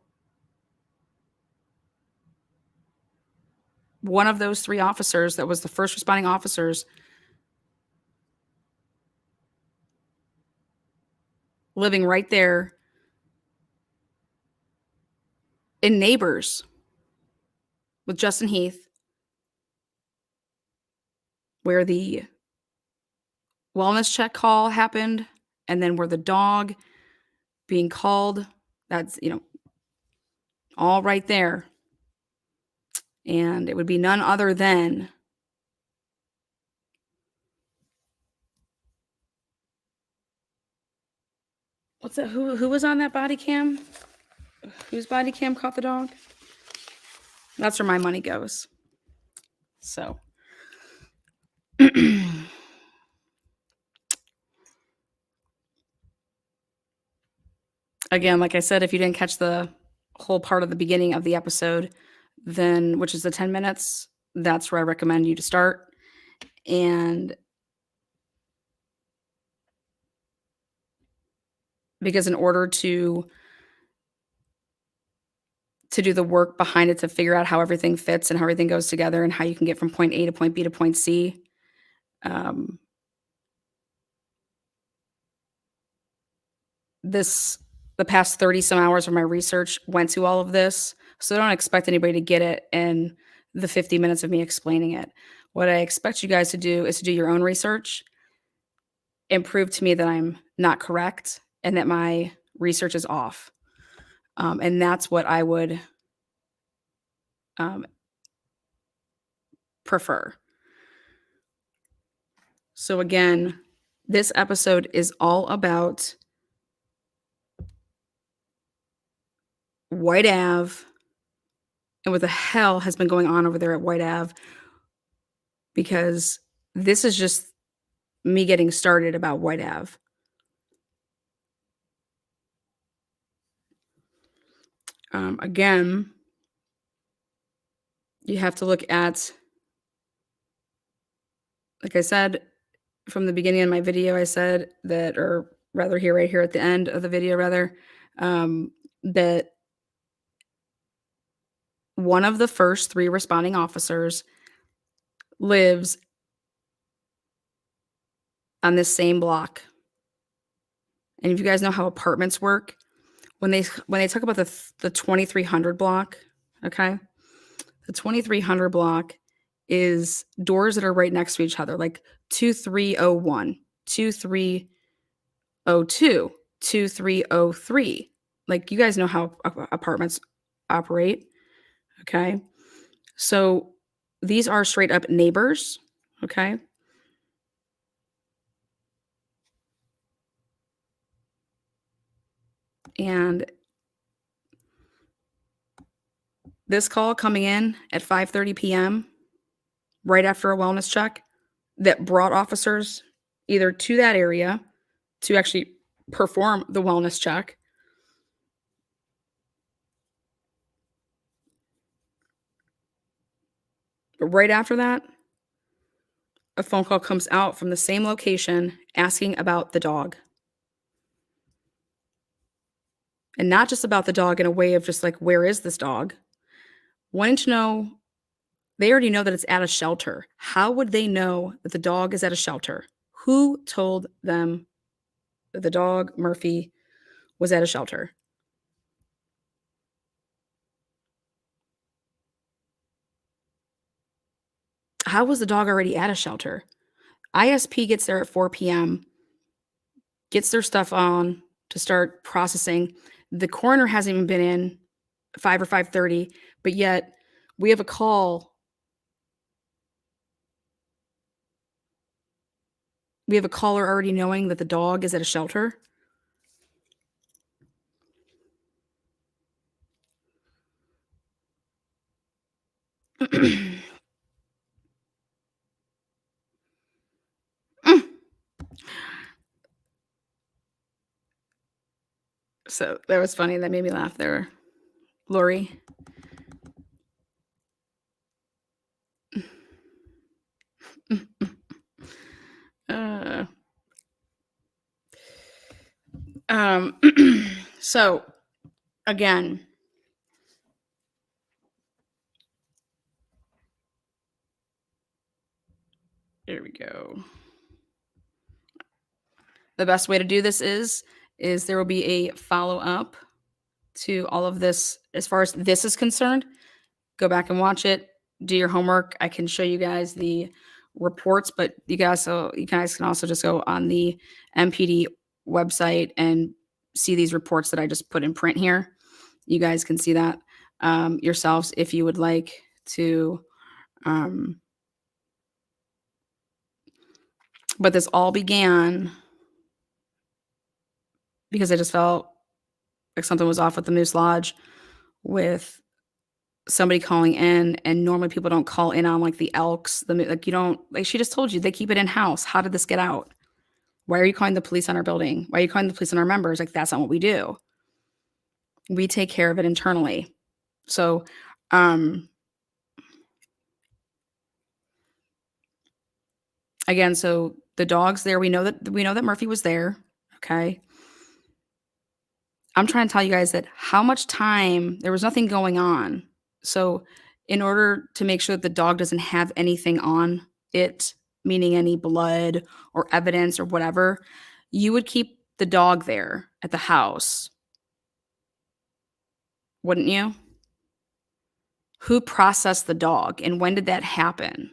one of those three officers that was the first responding officers living right there in neighbors with Justin Heath, where the wellness check call happened, and then where the dog being called, that's, all right there. And it would be none other than what's that? Who was on that body cam? Whose body cam caught the dog? That's where my money goes. So again, like I said, if you didn't catch the whole part of the beginning of the episode, then which is the 10 minutes, that's where I recommend you to start. And because in order to do the work behind it, to figure out how everything fits and how everything goes together and how you can get from point A to point B to point C, the past 30 some hours of my research went to all of this. So I don't expect anybody to get it in the 50 minutes of me explaining it. What I expect you guys to do is to do your own research and prove to me that I'm not correct and that my research is off. And that's what I would prefer. So again, this episode is all about White Ave and what the hell has been going on over there at White Ave, because this is just me getting started about White Ave. Again, you have to look at, like I said, from the beginning of my video, I said that, or rather here, right here at the end of the video, that one of the first three responding officers lives on this same block. And if you guys know how apartments work, when they talk about the 2300 block, okay? The 2300 block is doors that are right next to each other, like 2301, 2302, 2303. Like, you guys know how apartments operate, okay? So these are straight up neighbors, okay? And this call coming in at 5:30 p.m., right after a wellness check, that brought officers either to that area to actually perform the wellness check. But right after that, a phone call comes out from the same location asking about the dog. And not just about the dog in a way of just like, where is this dog? Wanting to know, they already know that it's at a shelter. How would they know that the dog is at a shelter? Who told them that the dog, Murphy, was at a shelter? How was the dog already at a shelter? ISP gets there at 4 p.m., gets their stuff on to start processing. The coroner hasn't even been in 5 or 5:30, but yet we have a call. We have a caller already knowing that the dog is at a shelter. So that was funny. That made me laugh there, Lori. Uh, um, so again, here we go. The best way to do this is there will be a follow up to all of this as far as this is concerned. Go back and watch it. Do your homework. I can show you guys the reports, but you guys can also just go on the MPD website and see these reports that I just put in print here. You guys can see that yourselves if you would like to. But this all began because I just felt like something was off with the Moose Lodge with somebody calling in, and normally people don't call in on like the elks. Like you don't, like she just told you they keep it in house. How did this get out? Why are you calling the police on our building? Why are you calling the police on our members? Like that's not what we do. We take care of it internally. So, again, so the dog's there. We know that Murphy was there. Okay. I'm trying to tell you guys that how much time there was nothing going on. So, in order to make sure that the dog doesn't have anything on it, meaning any blood or evidence or whatever, you would keep the dog there at the house, wouldn't you? Who processed the dog and when did that happen?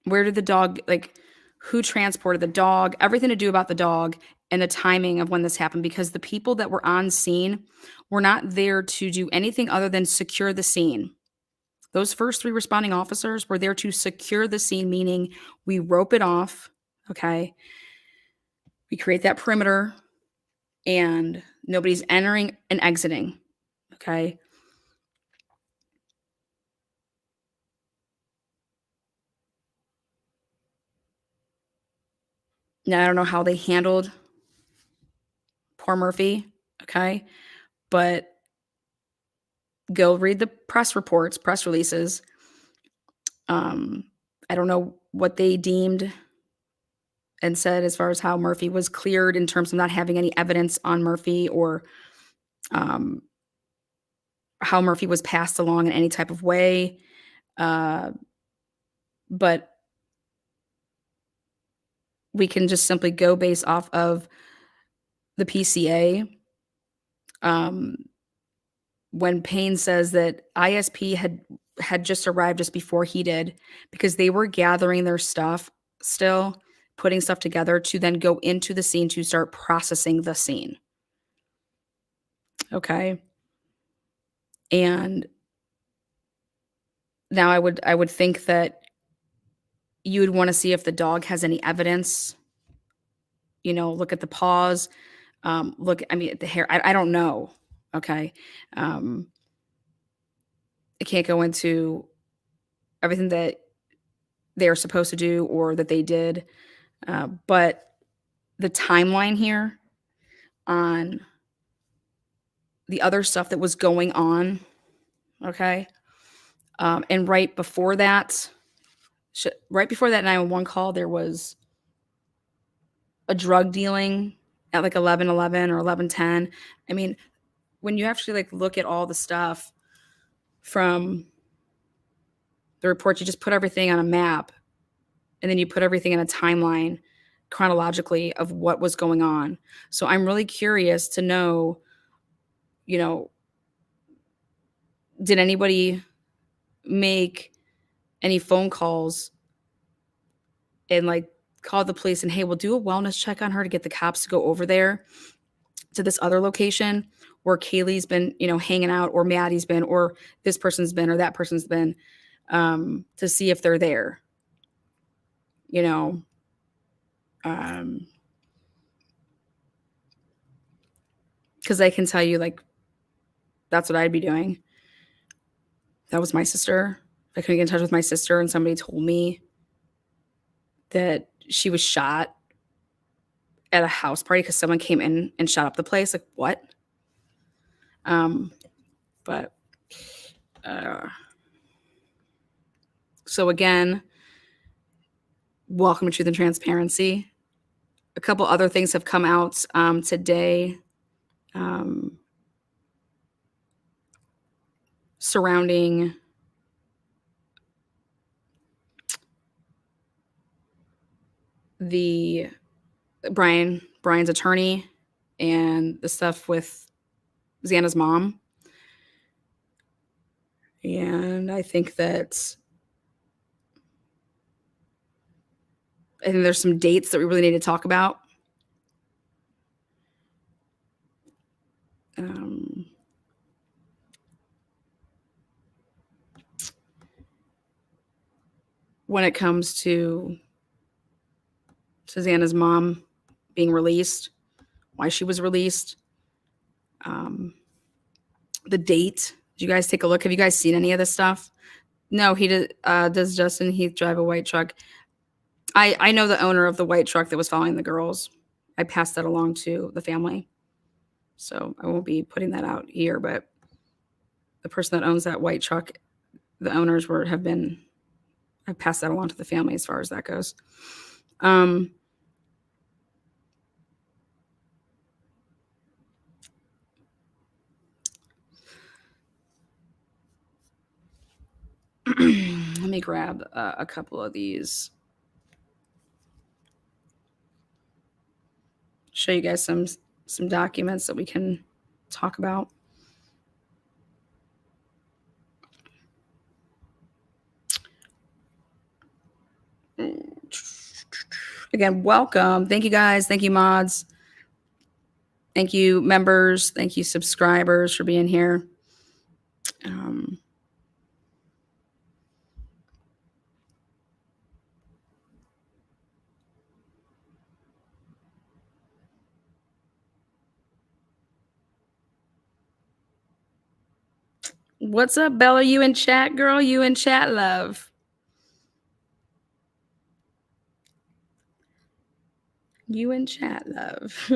Where did the dog, like, who transported the dog? Everything to do about the dog and the timing of when this happened, because the people that were on scene were not there to do anything other than secure the scene. Those first 3 responding officers were there to secure the scene, meaning we rope it off, okay? We create that perimeter and nobody's entering and exiting, okay? Now, I don't know how they handled poor Murphy, okay? But go read the press reports, press releases. I don't know what they deemed and said as far as how Murphy was cleared in terms of not having any evidence on Murphy, or um, how Murphy was passed along in any type of way. But we can just simply go based off of the PCA. When Payne says that ISP had just arrived just before he did, because they were gathering their stuff still, putting stuff together to then go into the scene to start processing the scene. Okay. And now I would think that you would want to see if the dog has any evidence. Look at the paws. At the hair. I don't know. Okay. I can't go into everything that they're supposed to do or that they did. But the timeline here on the other stuff that was going on, okay, and right before that 911 call, there was a drug dealing at like 11:11 or 11:10. I mean, when you actually like look at all the stuff from the report, you just put everything on a map and then you put everything in a timeline chronologically of what was going on. So I'm really curious to know, you know, did anybody make any phone calls and like call the police and, hey, we'll do a wellness check on her to get the cops to go over there to this other location where Kaylee's been, hanging out, or Maddie's been, or this person's been, or that person's been, to see if they're there, you know. Because I can tell you, like, that's what I'd be doing. That was my sister. I couldn't get in touch with my sister, and somebody told me that she was shot at a house party because someone came in and shot up the place. Like, what? But so again, welcome to Truth and Transparency. A couple other things have come out today surrounding the Brian's attorney and the stuff with Xana's mom. And I think there's some dates that we really need to talk about. When it comes to Susanna's mom being released, why she was released, the date. Did you guys take a look? Have you guys seen any of this stuff? No, he did. Does Justin Heath drive a white truck? I know the owner of the white truck that was following the girls. I passed that along to the family. So I won't be putting that out here, but the person that owns that white truck, the owners I passed that along to the family as far as that goes. Let me grab a couple of these. Show you guys some documents that we can talk about. Again, welcome. Thank you guys. Thank you, mods. Thank you, members. Thank you, subscribers, for being here. What's up, Bella? You in chat, girl? You in chat, love? You in chat, love?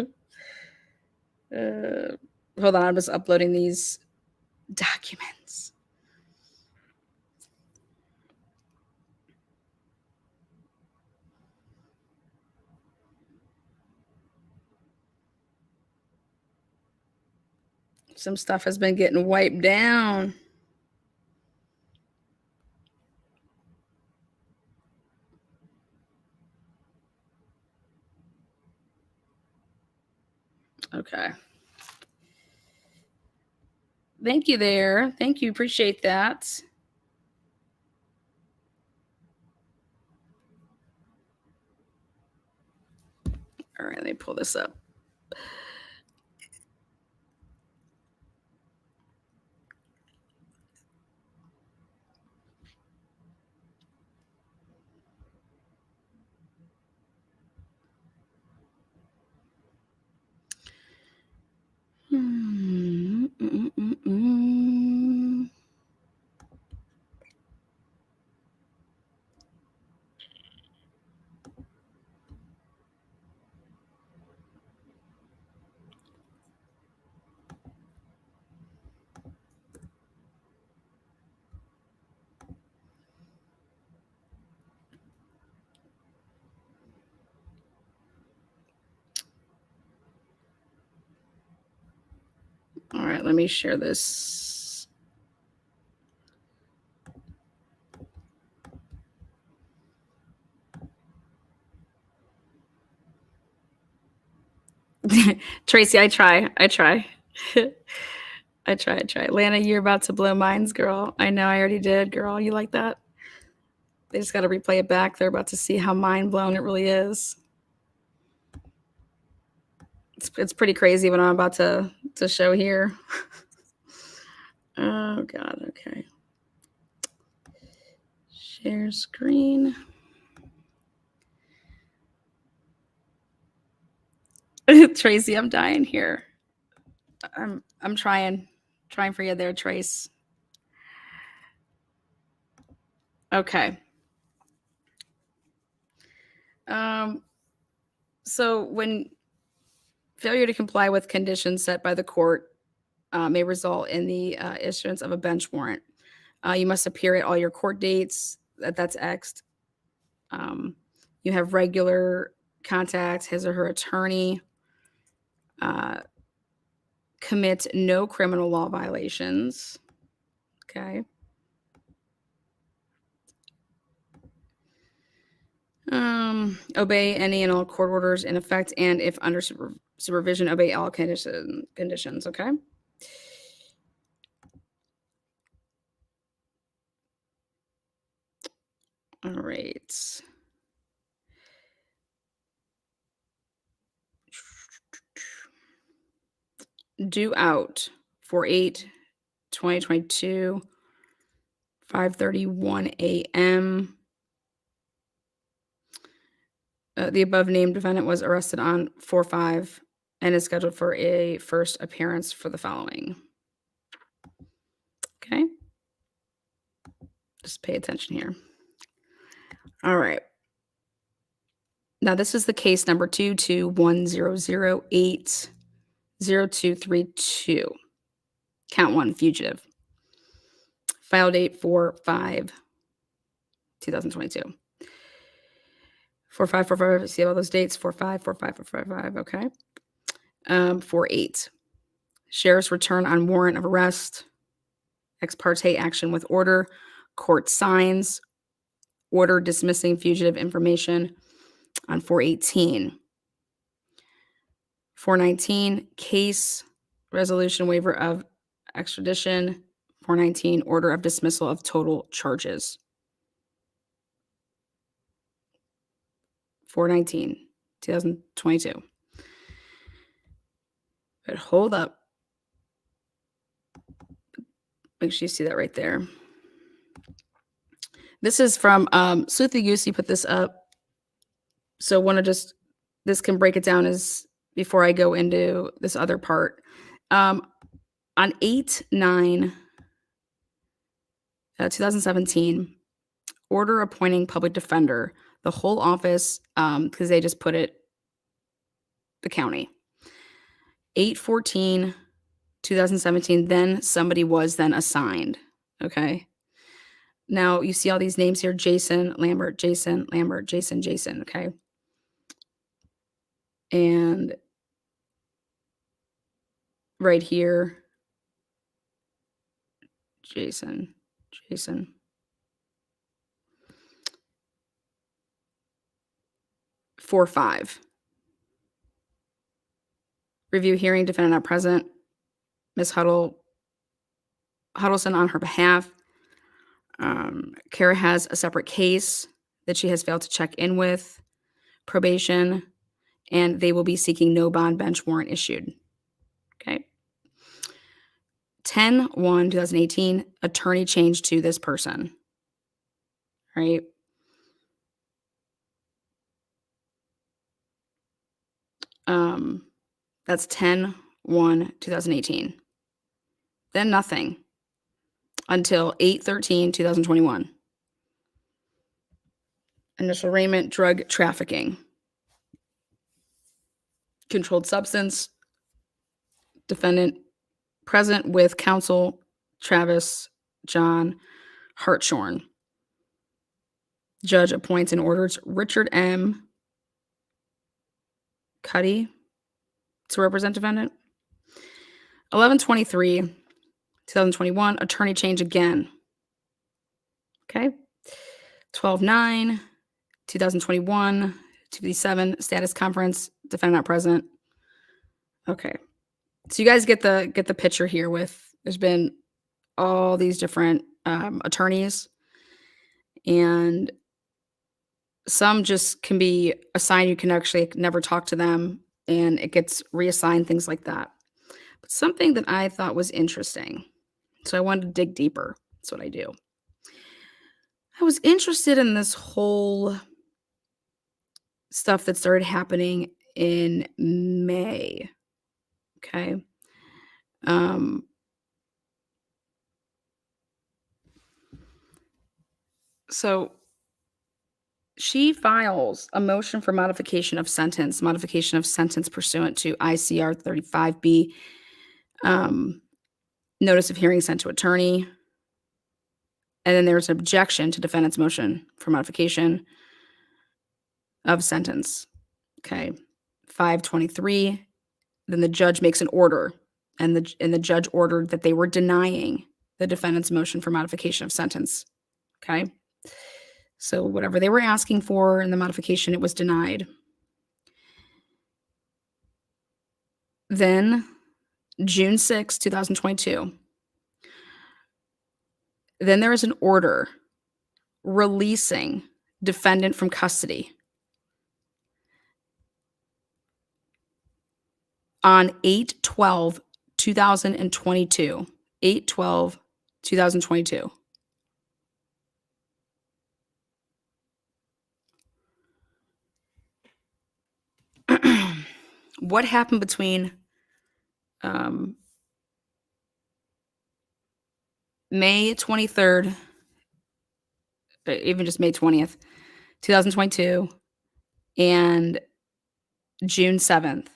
Hold on, I'm just uploading these documents. Some stuff has been getting wiped down. Okay. Thank you there. Thank you. Appreciate that. All right, let me pull this up. All right, let me share this. Tracy, I try. I try. I try. Lana, you're about to blow minds, girl. I know I already did, girl. You like that? They just got to replay it back. They're about to see how mind blown it really is. It's pretty crazy what I'm about to show here. Oh God. Okay. Share screen. Tracy, I'm dying here. I'm trying for you there, Trace. Okay. So when failure to comply with conditions set by the court may result in the issuance of a bench warrant. You must appear at all your court dates. That's X'd. You have regular contact, his or her attorney. Commit no criminal law violations. Okay. Obey any and all court orders in effect, and if under supervision, obey all conditions. Okay. All right. Due out for 8/2022, 5:31 a.m. The above named defendant was arrested on 4/5 and is scheduled for a first appearance for the following. Okay. Just pay attention here. All right. Now, this is the case number 22100080232. Count 1, fugitive. File date 4/5/2022. 4/5/4/5. See all those dates? 4/5/4/5/4/5. Okay. 4/8. Sheriff's return on warrant of arrest. Ex parte action with order. Court signs. Order dismissing fugitive information on 4/18. 4/19. Case resolution waiver of extradition. 4/19. Order of dismissal of total charges. 4/19/2022. But hold up. Make sure you see that right there. This is from Sleuthie Goosey put this up. So want to just, this can break it down as before I go into this other part. On 8/9/2017, order appointing public defender, the whole office, because they just put it, the county. 8/14/2017, then somebody was then assigned. Okay. Now you see all these names here: Jason Lambert, Jason Lambert, Jason, Jason. Okay. And right here, Jason, Jason. 4/5. Review hearing, defendant not present. Ms. Huddleston on her behalf. Kara has a separate case that she has failed to check in with probation, and they will be seeking no bond bench warrant issued. Okay. 10/1/2018, attorney change to this person. Right. That's 10/1/2018. Then nothing until 8/13/2021. Initial arraignment, drug trafficking. Controlled substance. Defendant present with counsel Travis John Hartshorn. Judge appoints and orders Richard M. Cuddy to represent defendant. 11/23/2021, attorney change again. Okay. 12/9/2021, 257, status conference, defendant not present. Okay. So you guys get the picture here with there's been all these different attorneys, and some just can be assigned. You can actually never talk to them, and it gets reassigned, things like that. But something that I thought was interesting, so I wanted to dig deeper. That's what I do. I was interested in this whole stuff that started happening in May. Okay. Um, so she files a motion for modification of sentence pursuant to ICR 35B, notice of hearing sent to attorney. And then there's an objection to defendant's motion for modification of sentence. Okay. 5/23. Then the judge makes an order, and the judge ordered that they were denying the defendant's motion for modification of sentence. Okay. So whatever they were asking for in the modification, it was denied. Then June 6, 2022. Then there is an order releasing defendant from custody on 8/12/2022. 8/12/2022. What happened between May 23rd, even just May 20th, 2022, and June 7th,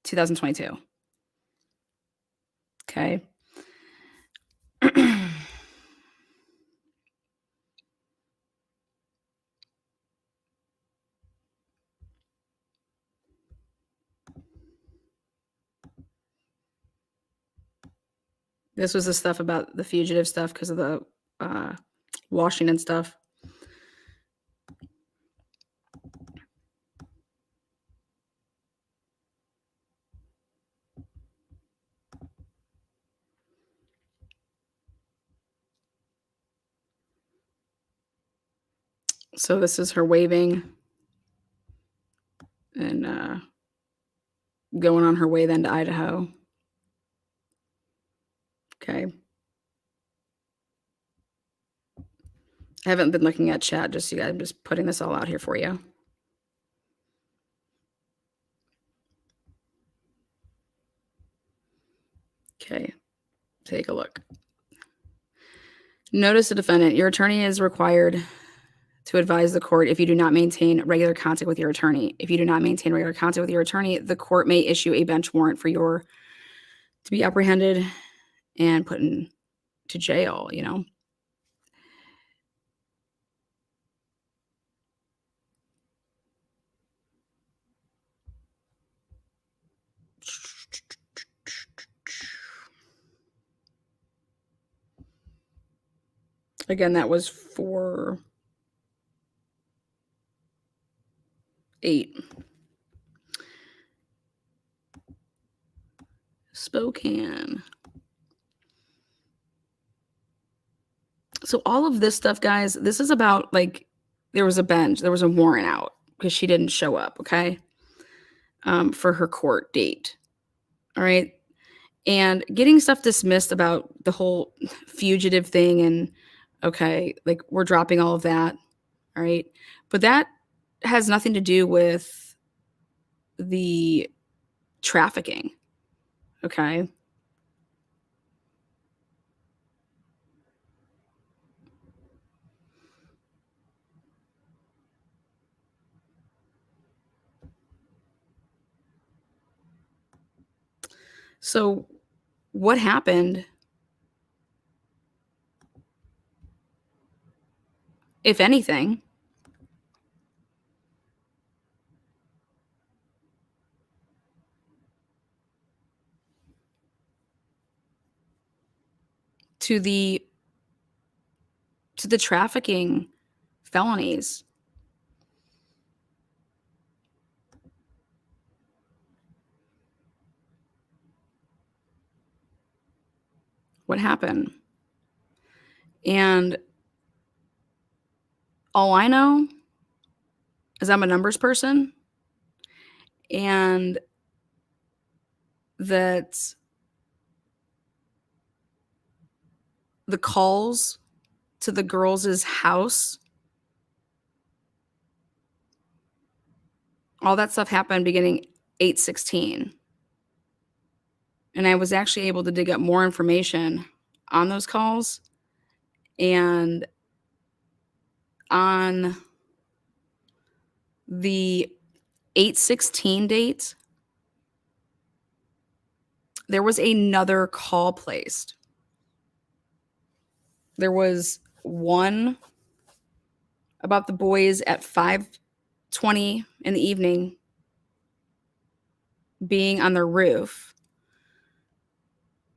2022? Okay. This was the stuff about the fugitive stuff because of the Washington stuff. So this is her waving and going on her way then to Idaho. Okay. I haven't been looking at chat, just you guys, I'm just putting this all out here for you. Okay, take a look. Notice the defendant. Your attorney is required to advise the court if you do not maintain regular contact with your attorney. If you do not maintain regular contact with your attorney, the court may issue a bench warrant for your to be apprehended and put into jail, you know. Again, that was for 8. Spokane. So all of this stuff, guys, this is about like there was a warrant out because she didn't show up, okay, for her court date. All right. And getting stuff dismissed about the whole fugitive thing and okay, like we're dropping all of that. All right. But that has nothing to do with the trafficking. Okay. So what happened, if anything, to the trafficking felonies. What happened? And all I know is I'm a numbers person, and that the calls to the girls' house, all that stuff happened beginning 8/16. And I was actually able to dig up more information on those calls. And on the 8/16 date, there was another call placed. There was one about the boys at 5:20 in the evening being on their roof.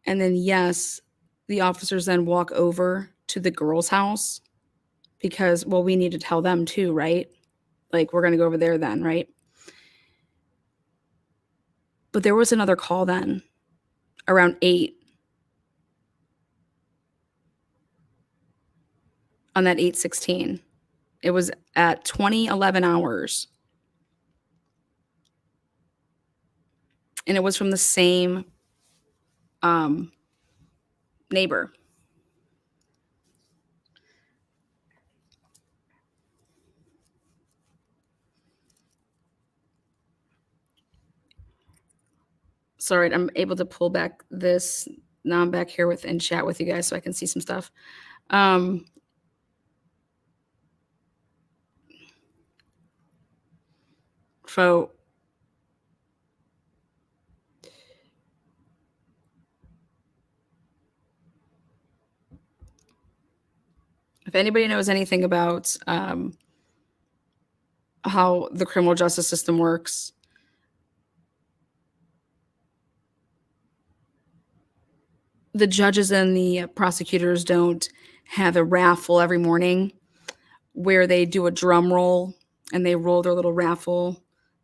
And then, yes, the officers then walk over to the girls' house because, well, we need to tell them too, right? Like, we're going to go over there then, right? But there was another call then around 8 on that 8/16. It was at 2011 hours. And it was from the same neighbor. Sorry, I'm able to pull back this. Now I'm back here and chat with you guys so I can see some stuff. So if anybody knows anything about how the criminal justice system works, the judges and the prosecutors don't have a raffle every morning where they do a drum roll and they roll their little raffle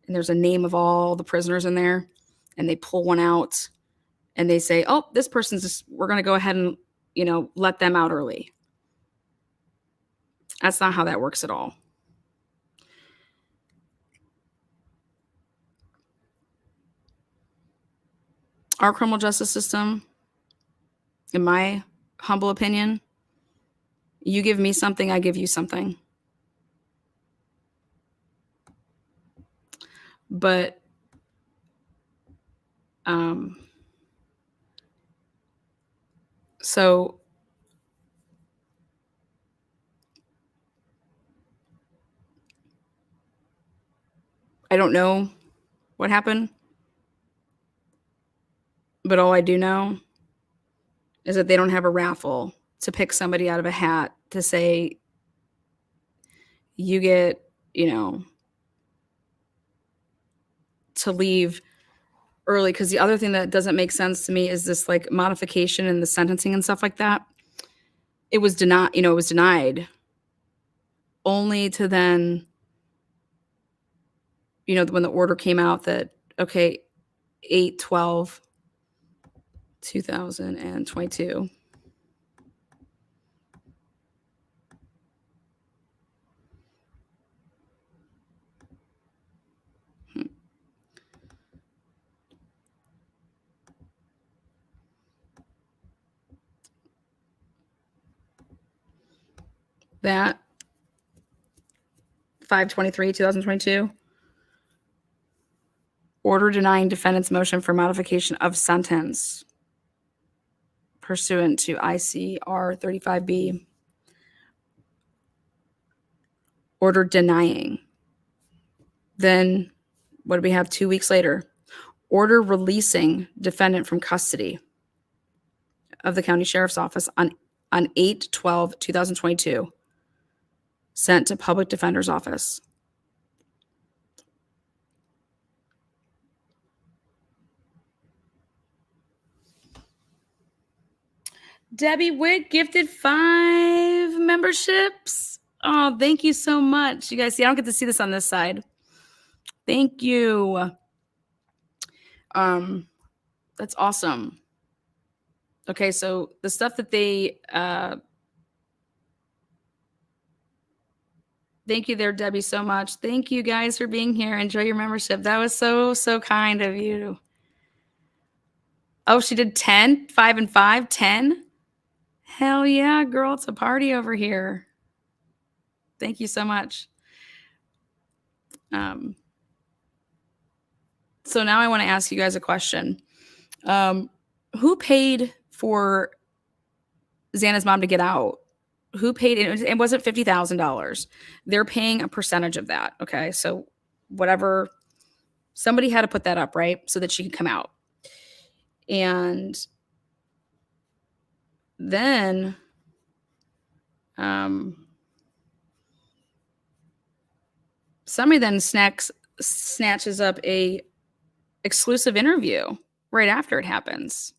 and there's a name of all the prisoners in there and they pull one out and they say, oh, this person's just, we're going to go ahead and, let them out early. That's not how that works at all. Our criminal justice system, in my humble opinion, you give me something, I give you something. But so I don't know what happened, but all I do know is that they don't have a raffle to pick somebody out of a hat to say, you get, to leave early. Because the other thing that doesn't make sense to me is this like modification in the sentencing and stuff like that. It was denied only to then, when the order came out that, okay, 8/12/2022. That 5/23/2022 order denying defendant's motion for modification of sentence pursuant to ICR 35B. Order denying. Then what do we have 2 weeks later? Order releasing defendant from custody of the county sheriff's office on 8/12/2022, sent to public defender's office. Debbie Witt gifted 5 memberships. Oh, thank you so much. You guys see, I don't get to see this on this side. Thank you. That's awesome. Okay, so the stuff that they thank you there, Debbie, so much. Thank you guys for being here. Enjoy your membership. That was so kind of you. Oh, she did 10, 5 and 5, 10. Hell yeah, girl, it's a party over here. Thank you so much. So now I want to ask you guys a question. Who paid for Xana's mom to get out? Who paid? It wasn't $50,000. They're paying a percentage of that. Okay, so whatever, somebody had to put that up, right, so that she could come out. And then, somebody then snatches up a exclusive interview right after it happens.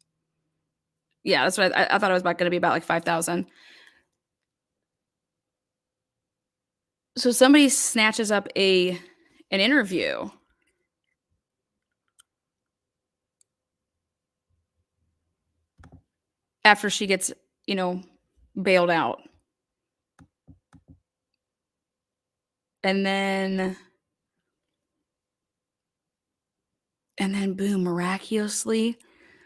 Yeah, that's what I thought it was going to be about like 5,000. So somebody snatches up an interview after she gets, bailed out. And then boom, miraculously,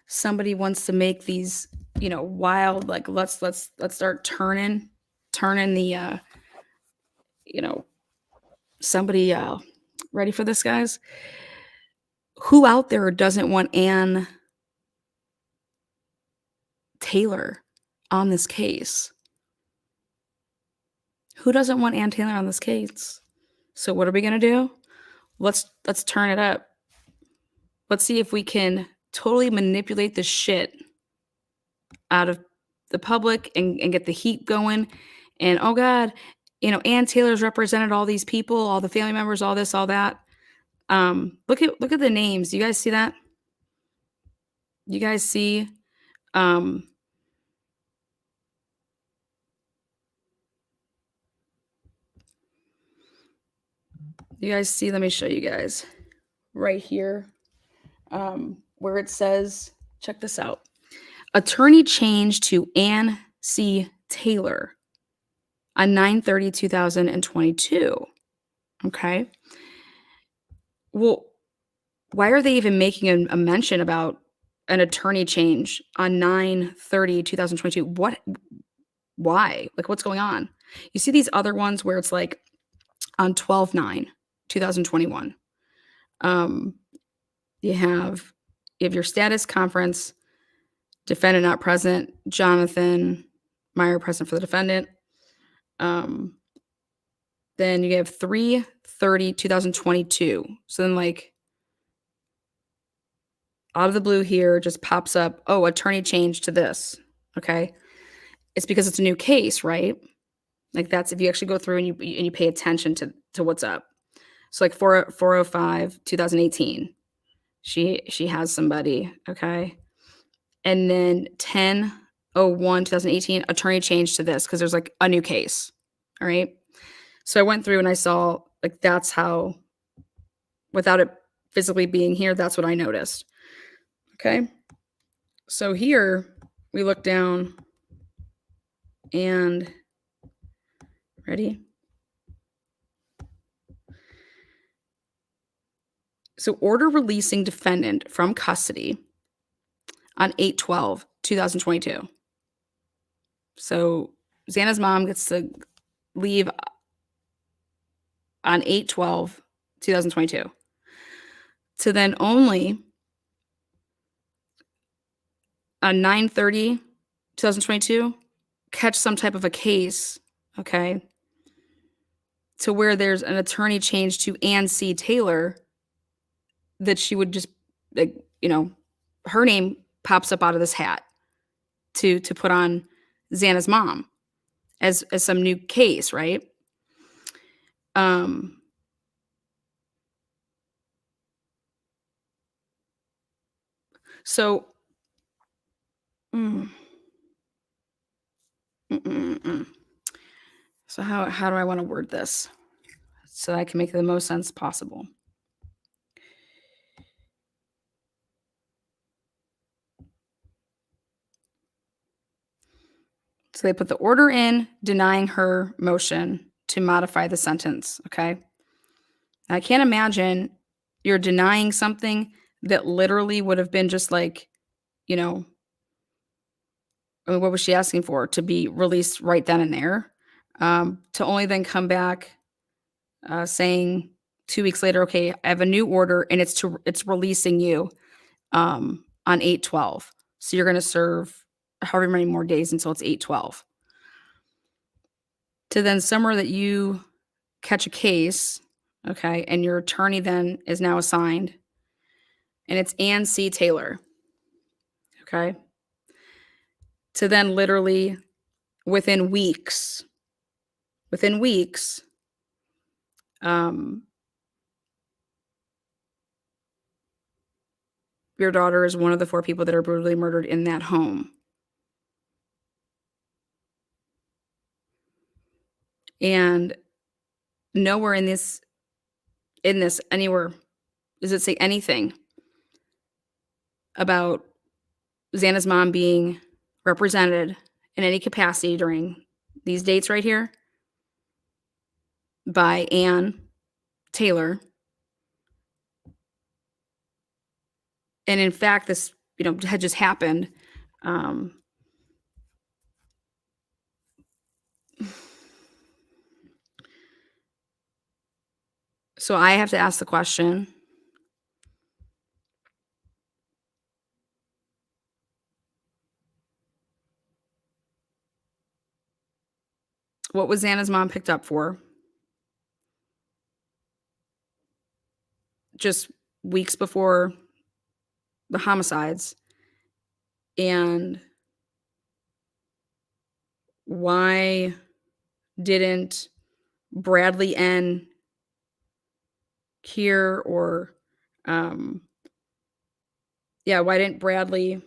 somebody wants to make these, wild, like let's start turning the somebody ready for this, guys? Who out there doesn't want Ann Taylor on this case? Who doesn't want Ann Taylor on this case? So what are we gonna do? Let's turn it up. Let's see if we can totally manipulate the shit out of the public and get the heat going. And oh God, Ann Taylor's represented all these people, all the family members, all this, all that. Look at the names. You guys see that? You guys see? You guys see? Let me show you guys right here, where it says, check this out. Attorney change to Ann C. Taylor on 9/30/2022. Okay. Well, why are they even making a mention about an attorney change on 9/30/2022? What? Why? Like, what's going on? You see these other ones where it's like on 12/9/2021. You have your status conference, defendant not present, Jonathan Meyer present for the defendant. Then you have 3/30/2022. So then, like, out of the blue here just pops up, oh, attorney change to this. Okay. It's because it's a new case, right? Like, that's if you actually go through and you pay attention to what's up. So like 405/2018, she has somebody, okay? And then 10/01/2018, attorney change to this because there's like a new case. All right. So I went through and I saw, like, that's how, without it physically being here, that's what I noticed. Okay. So here we look down and ready? So order releasing defendant from custody on 8/12/2022. So Xana's mom gets to leave on 8/12/2022. To then only on 9/30/2022 catch some type of a case, okay, to where there's an attorney change to Ann C. Taylor, that she would just, like, her name pops up out of this hat to put on Xana's mom as some new case, right? So So how do I want to word this so I can make the most sense possible? So they put the order in denying her motion to modify the sentence. Okay. I can't imagine you're denying something that literally would have been just like, you know, I mean, what was she asking for? To be released right then and there? To only then come back saying 2 weeks later, okay, I have a new order and it's releasing you on 8/12. So you're going to serve however many more days until it's 8/12. To then somewhere that you catch a case, okay, and your attorney then is now assigned, and it's Ann C. Taylor, okay, to then literally within weeks, um, your daughter is one of the 4 people that are brutally murdered in that home. And nowhere in this anywhere does it say anything about Xana's mom being represented in any capacity during these dates right here by Ann Taylor. And in fact, this, had just happened. So I have to ask the question, what was Xana's mom picked up for? Just weeks before the homicides. And why didn't Bradley N. Keir or, why didn't Bradley, let's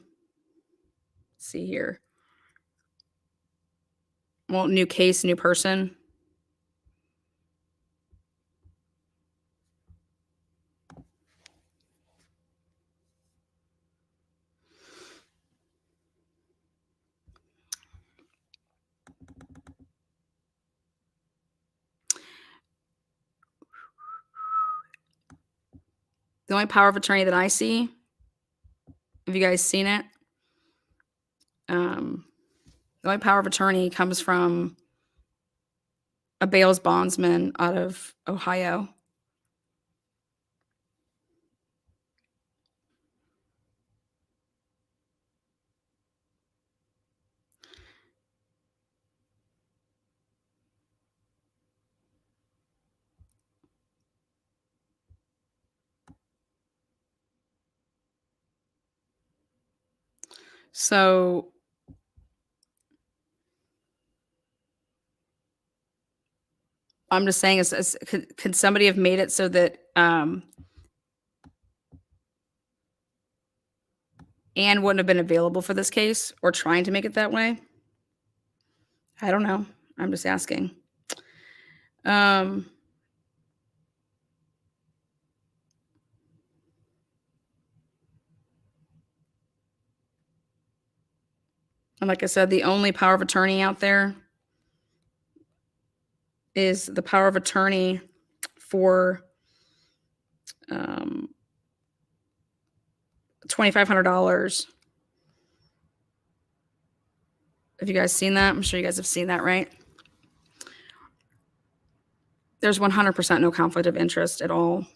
see here. Well, new case, new person. The only power of attorney that I see, have you guys seen it? The only power of attorney comes from a bails bondsman out of Ohio. So I'm just saying, could somebody have made it so that Anne wouldn't have been available for this case, or trying to make it that way? I don't know. I'm just asking. And like I said, the only power of attorney out there is the power of attorney for $2,500. Have you guys seen that? I'm sure you guys have seen that, right? There's 100% no conflict of interest at all.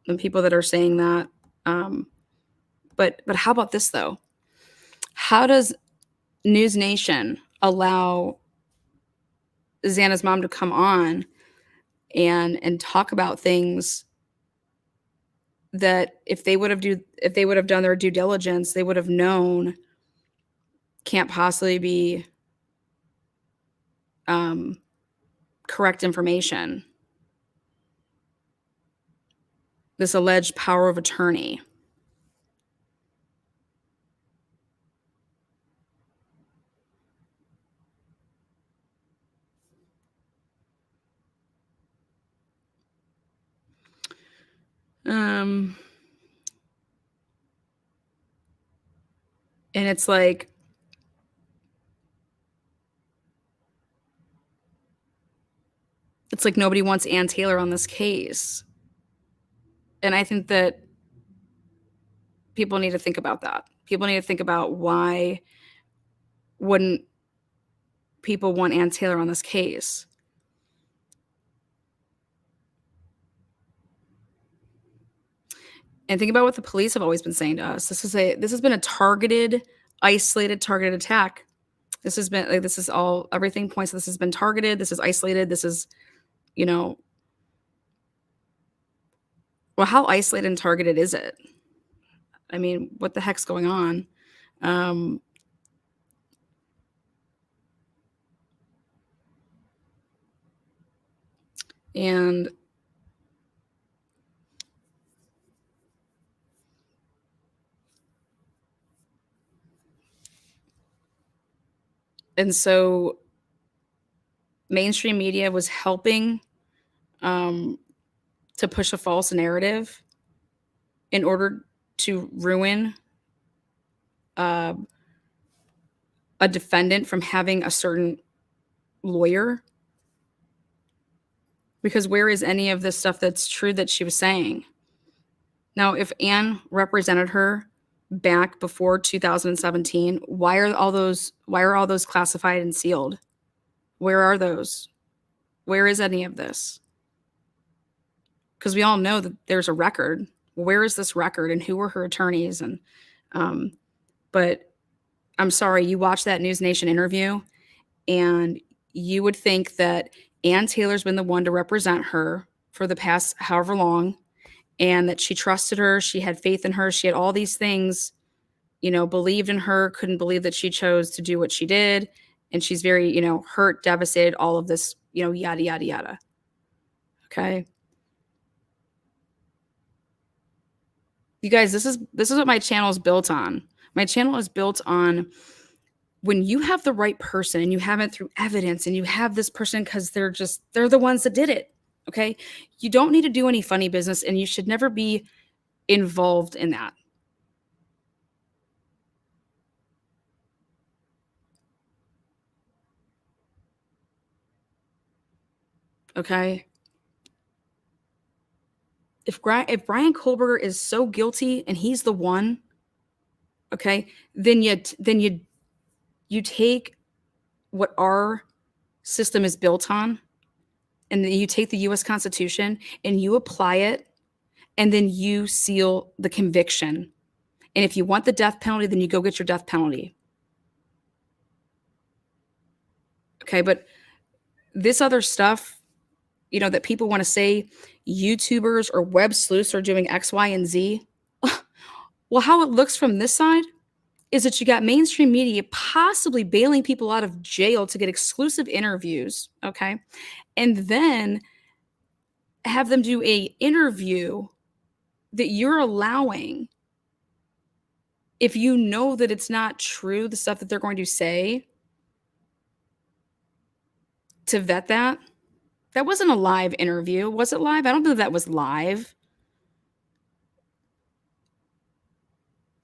The people that are saying that. But how about this though? How does News Nation allow Xana's mom to come on and talk about things that if they would have done their due diligence, they would have known can't possibly be correct information? This alleged power of attorney. And it's like, nobody wants Ann Taylor on this case. And I think that people need to think about that. People need to think about why wouldn't people want Ann Taylor on this case? And think about what the police have always been saying to us. This has been a targeted, isolated, targeted attack. This has been this is all everything points to this has been targeted. This is isolated. This is, well, how isolated and targeted is it? I mean, what the heck's going on? Um, and so mainstream media was helping to push a false narrative in order to ruin uh, a defendant from having a certain lawyer. Because where is any of this stuff that's true that she was saying? Now, if Anne represented her back before 2017, why are all those classified and sealed? Where are those? Where is any of this? Because we all know that there's a record. Where is this record, and who were her attorneys? And but I'm sorry, you watched that News Nation interview, and you would think that Ann Taylor's been the one to represent her for the past however long, and that she trusted her, she had faith in her, she had all these things, believed in her, couldn't believe that she chose to do what she did, and she's very, hurt, devastated, all of this, yada, yada, yada. Okay? You guys, this is what my channel is built on. My channel is built on when you have the right person and you have it through evidence and you have this person because they're the ones that did it. Okay. You don't need to do any funny business, and you should never be involved in that. Okay. If Brian Kohlberger is so guilty and he's the one, okay, then you take what our system is built on, and then you take the US Constitution and you apply it, and then you seal the conviction. And if you want the death penalty, then you go get your death penalty. Okay, but this other stuff, that people want to say YouTubers or web sleuths are doing X, Y, and Z. Well, how it looks from this side is that you got mainstream media possibly bailing people out of jail to get exclusive interviews, okay? And then have them do a interview that you're allowing, if you know that it's not true, the stuff that they're going to say, to vet that. That wasn't a live interview. Was it live? I don't believe that was live.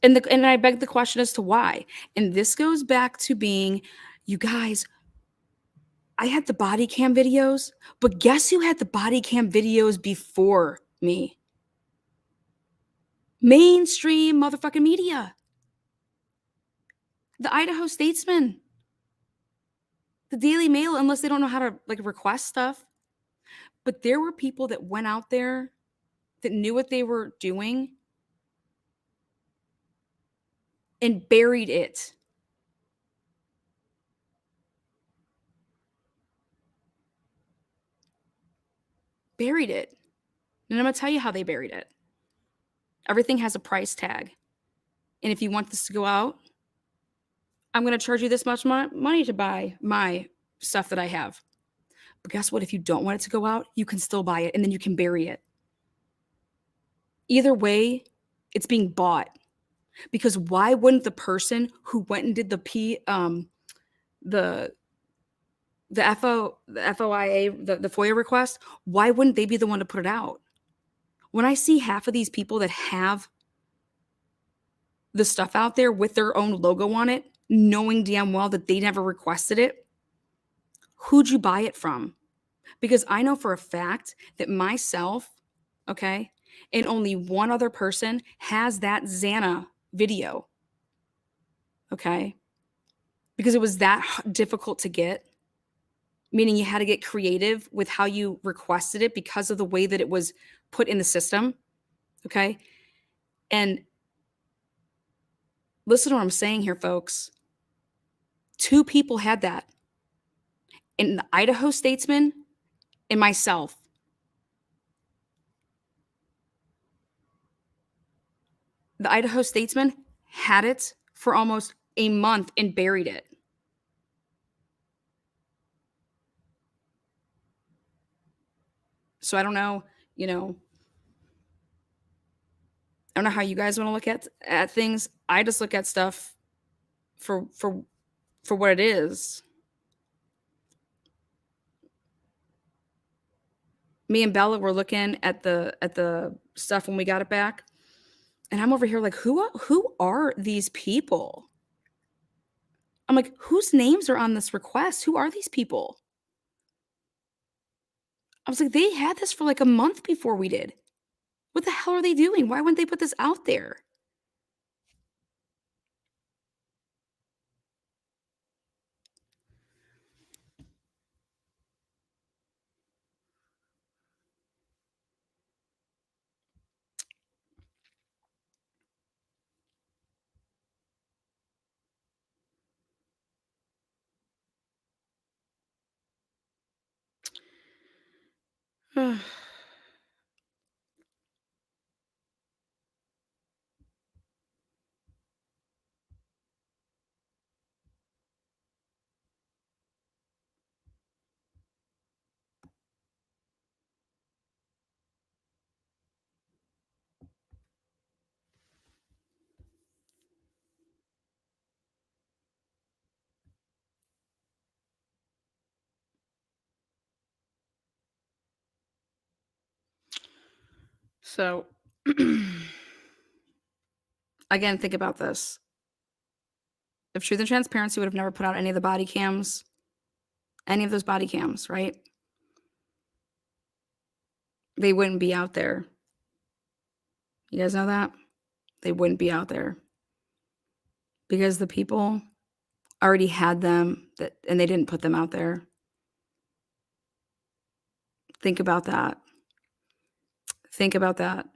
And I beg the question as to why. And this goes back to being, you guys, I had the body cam videos, but guess who had the body cam videos before me? Mainstream motherfucking media. The Idaho Statesman. The Daily Mail, unless they don't know how to request stuff. But there were people that went out there that knew what they were doing and buried it. Buried it. And I'm going to tell you how they buried it. Everything has a price tag. And if you want this to go out, I'm going to charge you this much money to buy my stuff that I have. But guess what? If you don't want it to go out, you can still buy it, and then you can bury it. Either way, it's being bought. Because why wouldn't the person who went and did the FOIA, the FOIA request, why wouldn't they be the one to put it out? When I see half of these people that have the stuff out there with their own logo on it, knowing damn well that they never requested it, who'd you buy it from? Because I know for a fact that myself, okay, and only one other person has that Xana video, okay? Because it was that difficult to get, meaning you had to get creative with how you requested it because of the way that it was put in the system, okay? And listen to what I'm saying here, folks. 2 people had that. And the Idaho Statesman and myself. The Idaho Statesman had it for almost a month and buried it. So I don't know, you know, I don't know how you guys want to look at things. I just look at stuff for what it is. Me and Bella were looking at the stuff when we got it back, and I'm over here like, who are these people? I'm like, whose names are on this request? Who are these people? I was like, they had this for like a month before we did. What the hell are they doing? Why wouldn't they put this out there? So again, think about this. If Truth and Transparency would have never put out any of the body cams, any of those body cams, right? They wouldn't be out there. You guys know that? They wouldn't be out there. Because the people already had them and they didn't put them out there. Think about that. Think about that.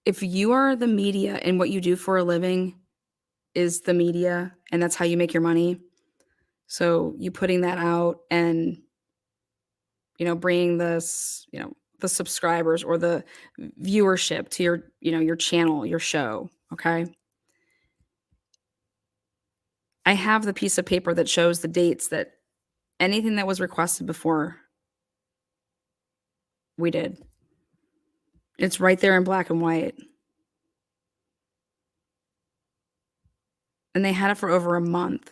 If you are the media and what you do for a living is the media and that's how you make your money, so you putting that out and bringing this, the subscribers or the viewership to your channel, your show, okay? I have the piece of paper that shows the dates that anything that was requested before we did. It's right there in black and white. And they had it for over a month.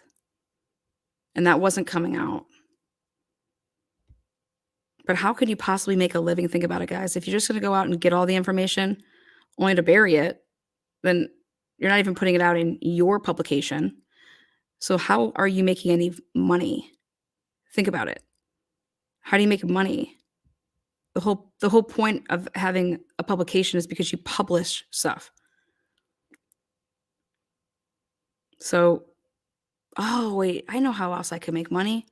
And that wasn't coming out. But how could you possibly make a living? Think about it, guys. If you're just going to go out and get all the information only to bury it, then you're not even putting it out in your publication. So how are you making any money? Think about it. How do you make money? The whole point of having a publication is because you publish stuff. So, oh wait, I know how else I could make money.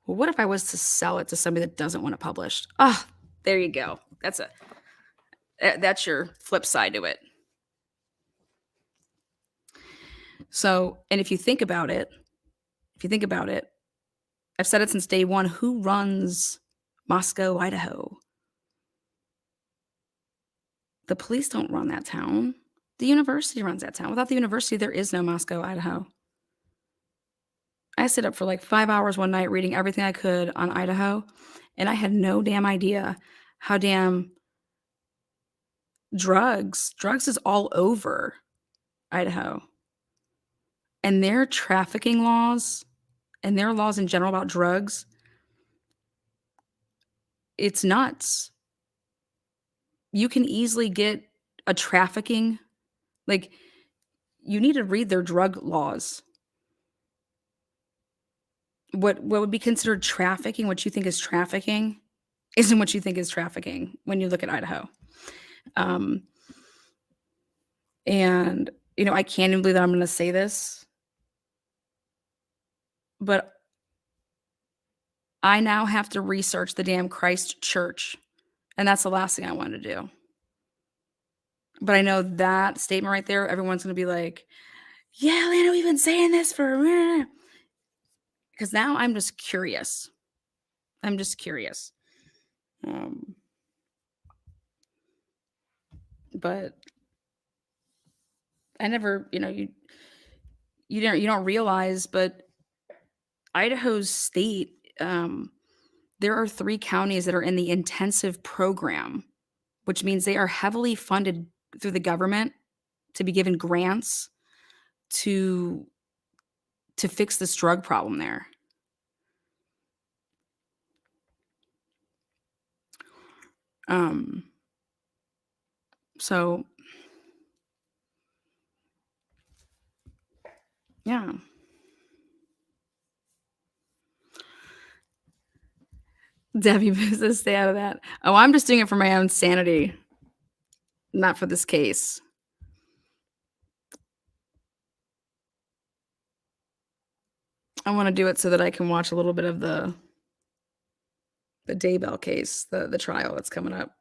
Well, what if I was to sell it to somebody that doesn't want it published? Ah, oh, there you go. That's your flip side to it. So, and if you think about it, I've said it since day one. Who runs Moscow, Idaho? The police don't run that town. The university runs that town. Without the university, there is no Moscow, Idaho. I stayed up for like 5 hours one night reading everything I could on Idaho, and I had no damn idea how damn drugs is all over Idaho. And their trafficking laws and their laws in general about drugs, it's nuts. you can easily get a trafficking, like, you need to read their drug laws. What would be considered trafficking, what you think is trafficking, isn't what you think is trafficking when you look at Idaho. Um, and I can't even believe that I'm going to say this, but I now have to research the damn Christ Church, and that's the last thing I want to do. But I know that statement right there, everyone's going to be like, "Yeah, Lana, we've been saying this for," because now I'm just curious. I'm just curious. But I never, you don't realize, but Idaho's state, there are 3 counties that are in the intensive program, which means they are heavily funded through the government to be given grants to fix this drug problem there. So yeah. Debbie says stay out of that. Oh, I'm just doing it for my own sanity, not for this case. I want to do it so that I can watch a little bit of the Daybell case, the trial that's coming up.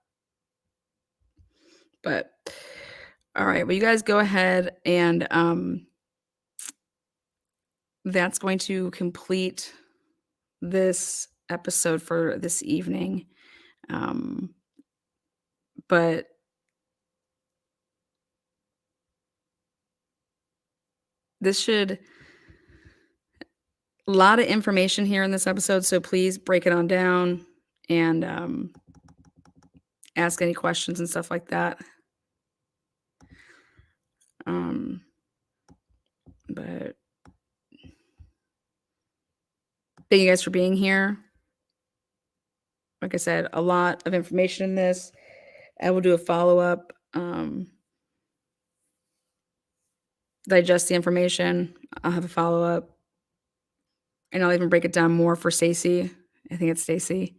But all right, well, you guys go ahead, and that's going to complete this episode for this evening. But this should, a lot of information here in this episode, so please break it on down and ask any questions and stuff like that. But thank you guys for being here. Like I said, a lot of information in this. I will do a follow-up, digest the information. I'll have a follow-up, and I'll even break it down more for Stacy. I think it's Stacy.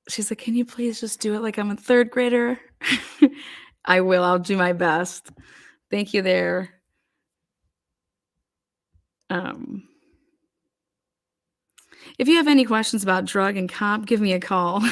She's like, can you please just do it like I'm a 3rd grader? I will. I'll do my best. Thank you there. If you have any questions about drug and comp, give me a call.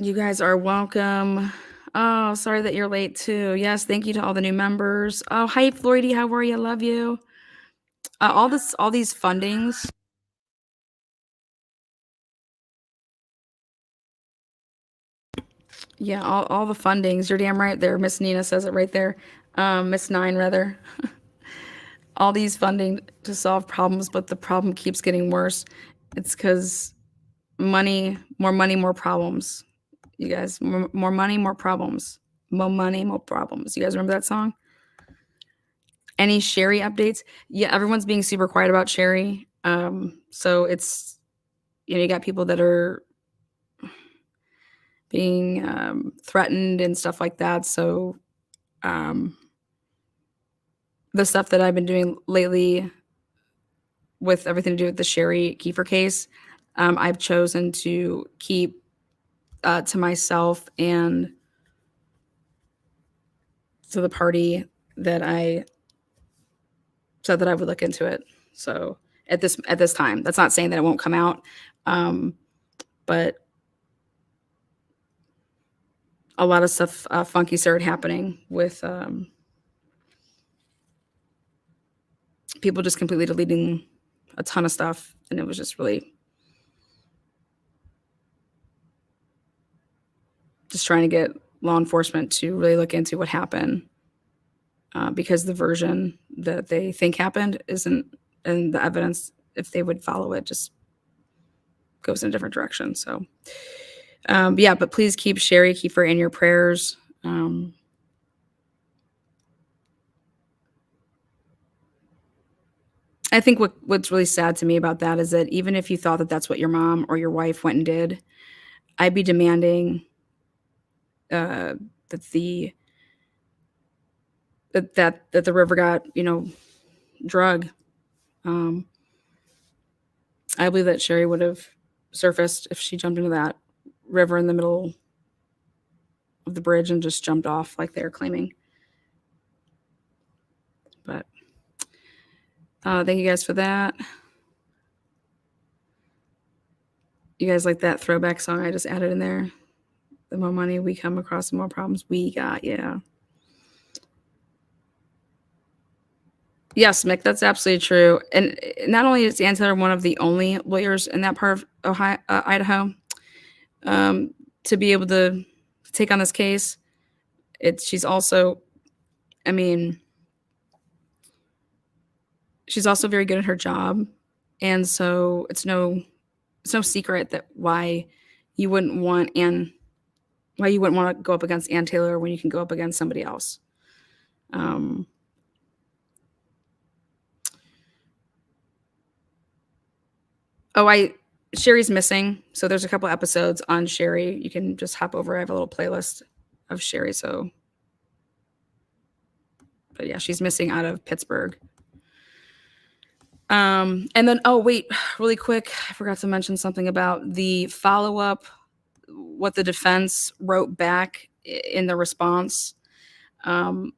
You guys are welcome. Oh, sorry that you're late too. Yes, thank you to all the new members. Oh, hi, Floydie. How are you? Love you. All these fundings. Yeah, all the fundings. You're damn right there. Miss Nina says it right there. Miss Nine, rather. All these funding to solve problems, but the problem keeps getting worse. It's because money, more problems. You guys, more money, more problems. More money, more problems. You guys remember that song? Any Sherry updates? Yeah, everyone's being super quiet about Sherry. So it's, you got people that are being threatened and stuff like that. So the stuff that I've been doing lately with everything to do with the Sherry Kiefer case, I've chosen to keep to myself and to the party that I said that I would look into it. So at this time, that's not saying that it won't come out, but a lot of stuff funky started happening with people just completely deleting a ton of stuff, and it was just really just trying to get law enforcement to really look into what happened, because the version that they think happened isn't, and the evidence, if they would follow it, just goes in a different direction. So Yeah, but please keep Sherry, keep her in your prayers. I think what's really sad to me about that is that even if you thought that that's what your mom or your wife went and did, I'd be demanding that the river got drug. Um, I believe that Sherry would have surfaced if she jumped into that river in the middle of the bridge and just jumped off like they're claiming. But thank you guys for that. You guys like that throwback song I just added in there? The more money we come across, the more problems we got. Yeah. Yes, Mick, that's absolutely true. And not only is Ann Taylor one of the only lawyers in that part of Idaho, to be able to take on this case, she's also, I mean, she's also very good at her job, and so it's no secret that why you wouldn't want to go up against Ann Taylor when you can go up against somebody else. Sherry's missing, so there's a couple episodes on Sherry. You can just hop over. I have a little playlist of Sherry. But yeah, she's missing out of Pittsburgh. And then, oh wait, really quick, I forgot to mention something about the follow-up, what the defense wrote back in the response. It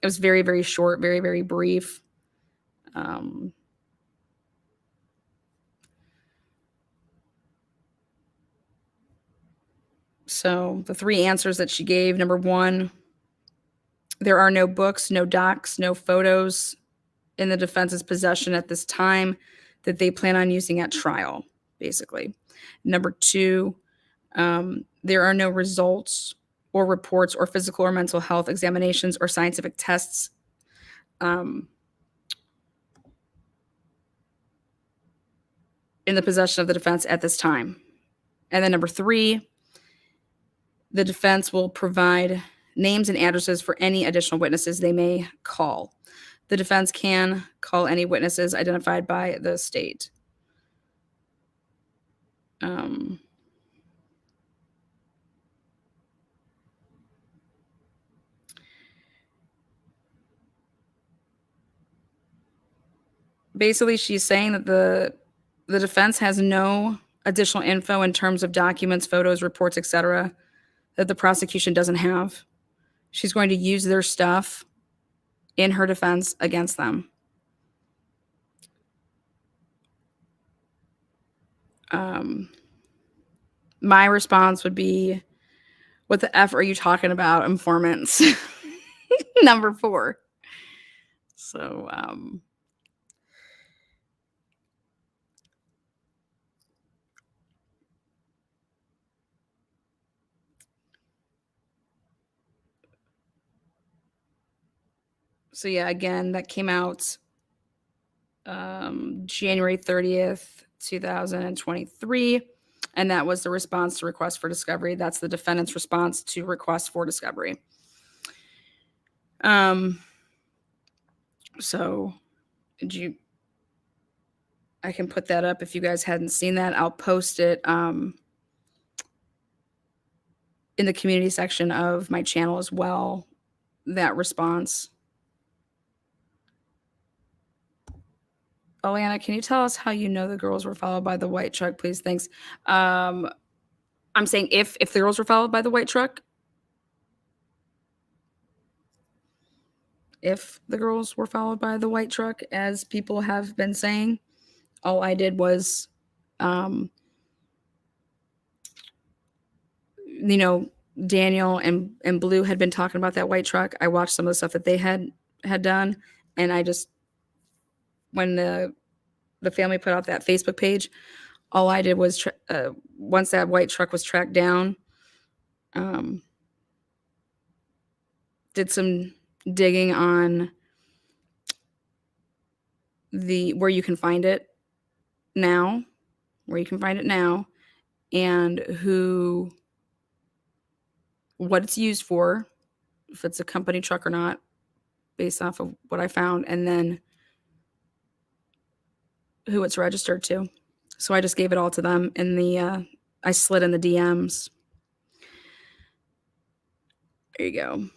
was very, very short, very, very brief. So the three answers that she gave: number one, there are no books, no docs, no photos in the defense's possession at this time that they plan on using at trial, basically. Number two, there are no results or reports or physical or mental health examinations or scientific tests in the possession of the defense at this time. And then number three, the defense will provide names and addresses for any additional witnesses they may call. The defense can call any witnesses identified by the state. Basically, she's saying that the defense has no additional info in terms of documents, photos, reports, etc., that the prosecution doesn't have. She's going to use their stuff in her defense against them. My response would be, what the F are you talking about, informants? Number 4. So, yeah, again, that came out January 30th, 2023. And that was the response to request for discovery. That's the defendant's response to request for discovery. So I can put that up if you guys hadn't seen that. I'll post it in the community section of my channel as well, that response. Oh, Anna, can you tell us how you know the girls were followed by the white truck, please? Thanks. I'm saying if the girls were followed by the white truck. If the girls were followed by the white truck, as people have been saying, all I did was, Daniel and Blue had been talking about that white truck. I watched some of the stuff that they had done, and I just, when the family put out that Facebook page, all I did was once that white truck was tracked down, did some digging on where you can find it now, and what it's used for, if it's a company truck or not, based off of what I found, and then who it's registered to. So I just gave it all to them in I slid in the DMs. There you go.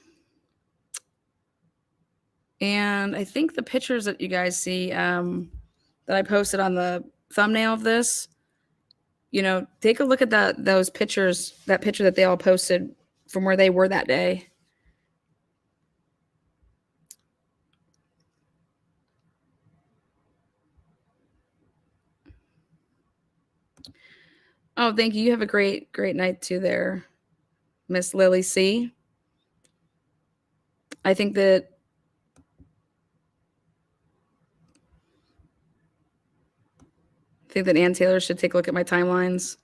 And I think the pictures that you guys see that I posted on the thumbnail of this, take a look at those pictures, that picture that they all posted from where they were that day. Oh, thank you. You have a great, great night too there, Miss Lily C. I think that Ann Taylor should take a look at my timelines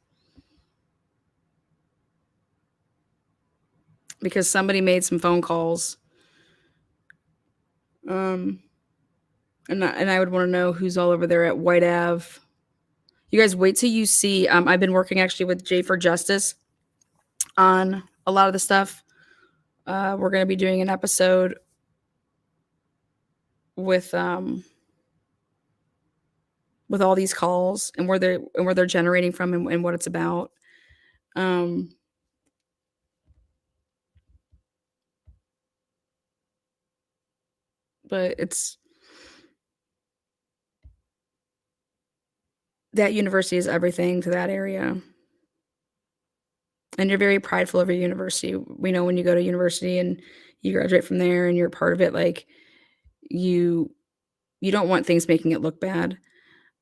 because somebody made some phone calls. And I would want to know who's all over there at White Ave. You guys wait till you see. I've been working actually with Jay for Justice on a lot of the stuff. We're going to be doing an episode with all these calls and where they're generating from and what it's about. But that university is everything to that area. And you're very prideful of your university. We know when you go to university and you graduate from there and you're part of it, like you don't want things making it look bad.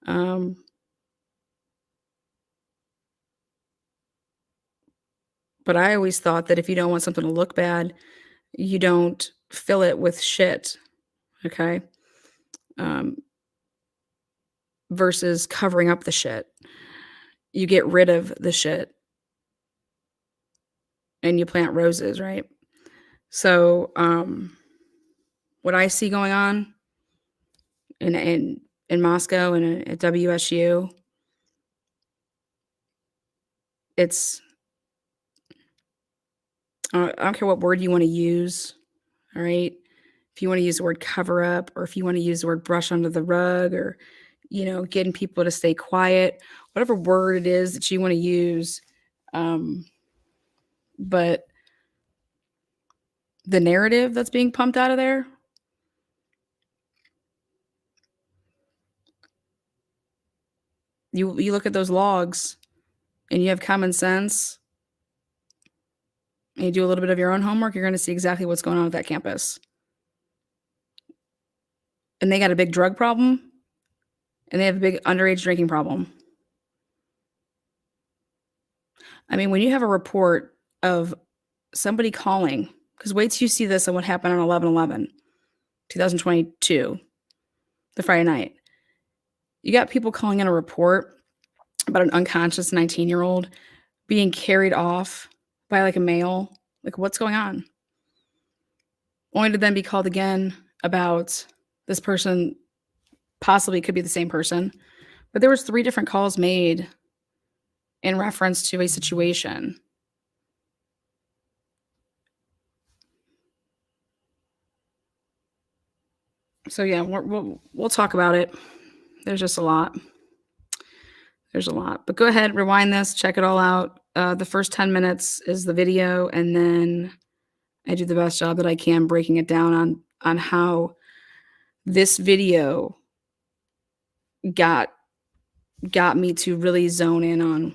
But I always thought that if you don't want something to look bad, you don't fill it with shit. Okay. Versus covering up the shit. You get rid of the shit and you plant roses, right? So, what I see going on in Moscow and at WSU, it's I don't care what word you want to use, all right? If you want to use the word cover up or if you want to use the word brush under the rug or getting people to stay quiet, whatever word it is that you want to use, but the narrative that's being pumped out of there, you look at those logs and you have common sense and you do a little bit of your own homework, you're going to see exactly what's going on with that campus. And they got a big drug problem and they have a big underage drinking problem. I mean, when you have a report of somebody calling, because wait till you see this and what happened on 11/11, 2022, the Friday night. You got people calling in a report about an unconscious 19-year-old being carried off by like a male. Like, what's going on? Only to then be called again about this person possibly could be the same person. But there was 3 different calls made in reference to a situation. So yeah, we'll talk about it. There's just a lot. There's a lot. But go ahead, rewind this, check it all out. The first 10 minutes is the video, and then I do the best job that I can breaking it down on how this video got me to really zone in on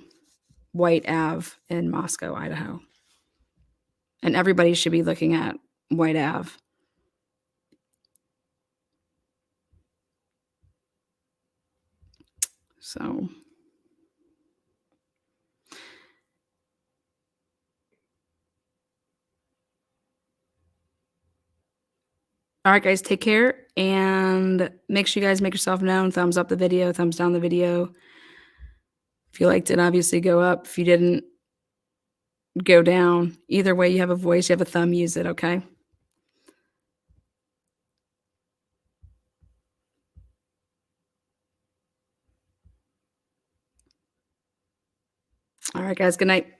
White Ave in Moscow, Idaho. And everybody should be looking at White Ave. So all right, guys, take care and make sure you guys make yourself known. Thumbs up the video, thumbs down the video. If you liked it, obviously go up. If you didn't, go down. Either way, you have a voice, you have a thumb, use it, okay? All right, guys. Good night.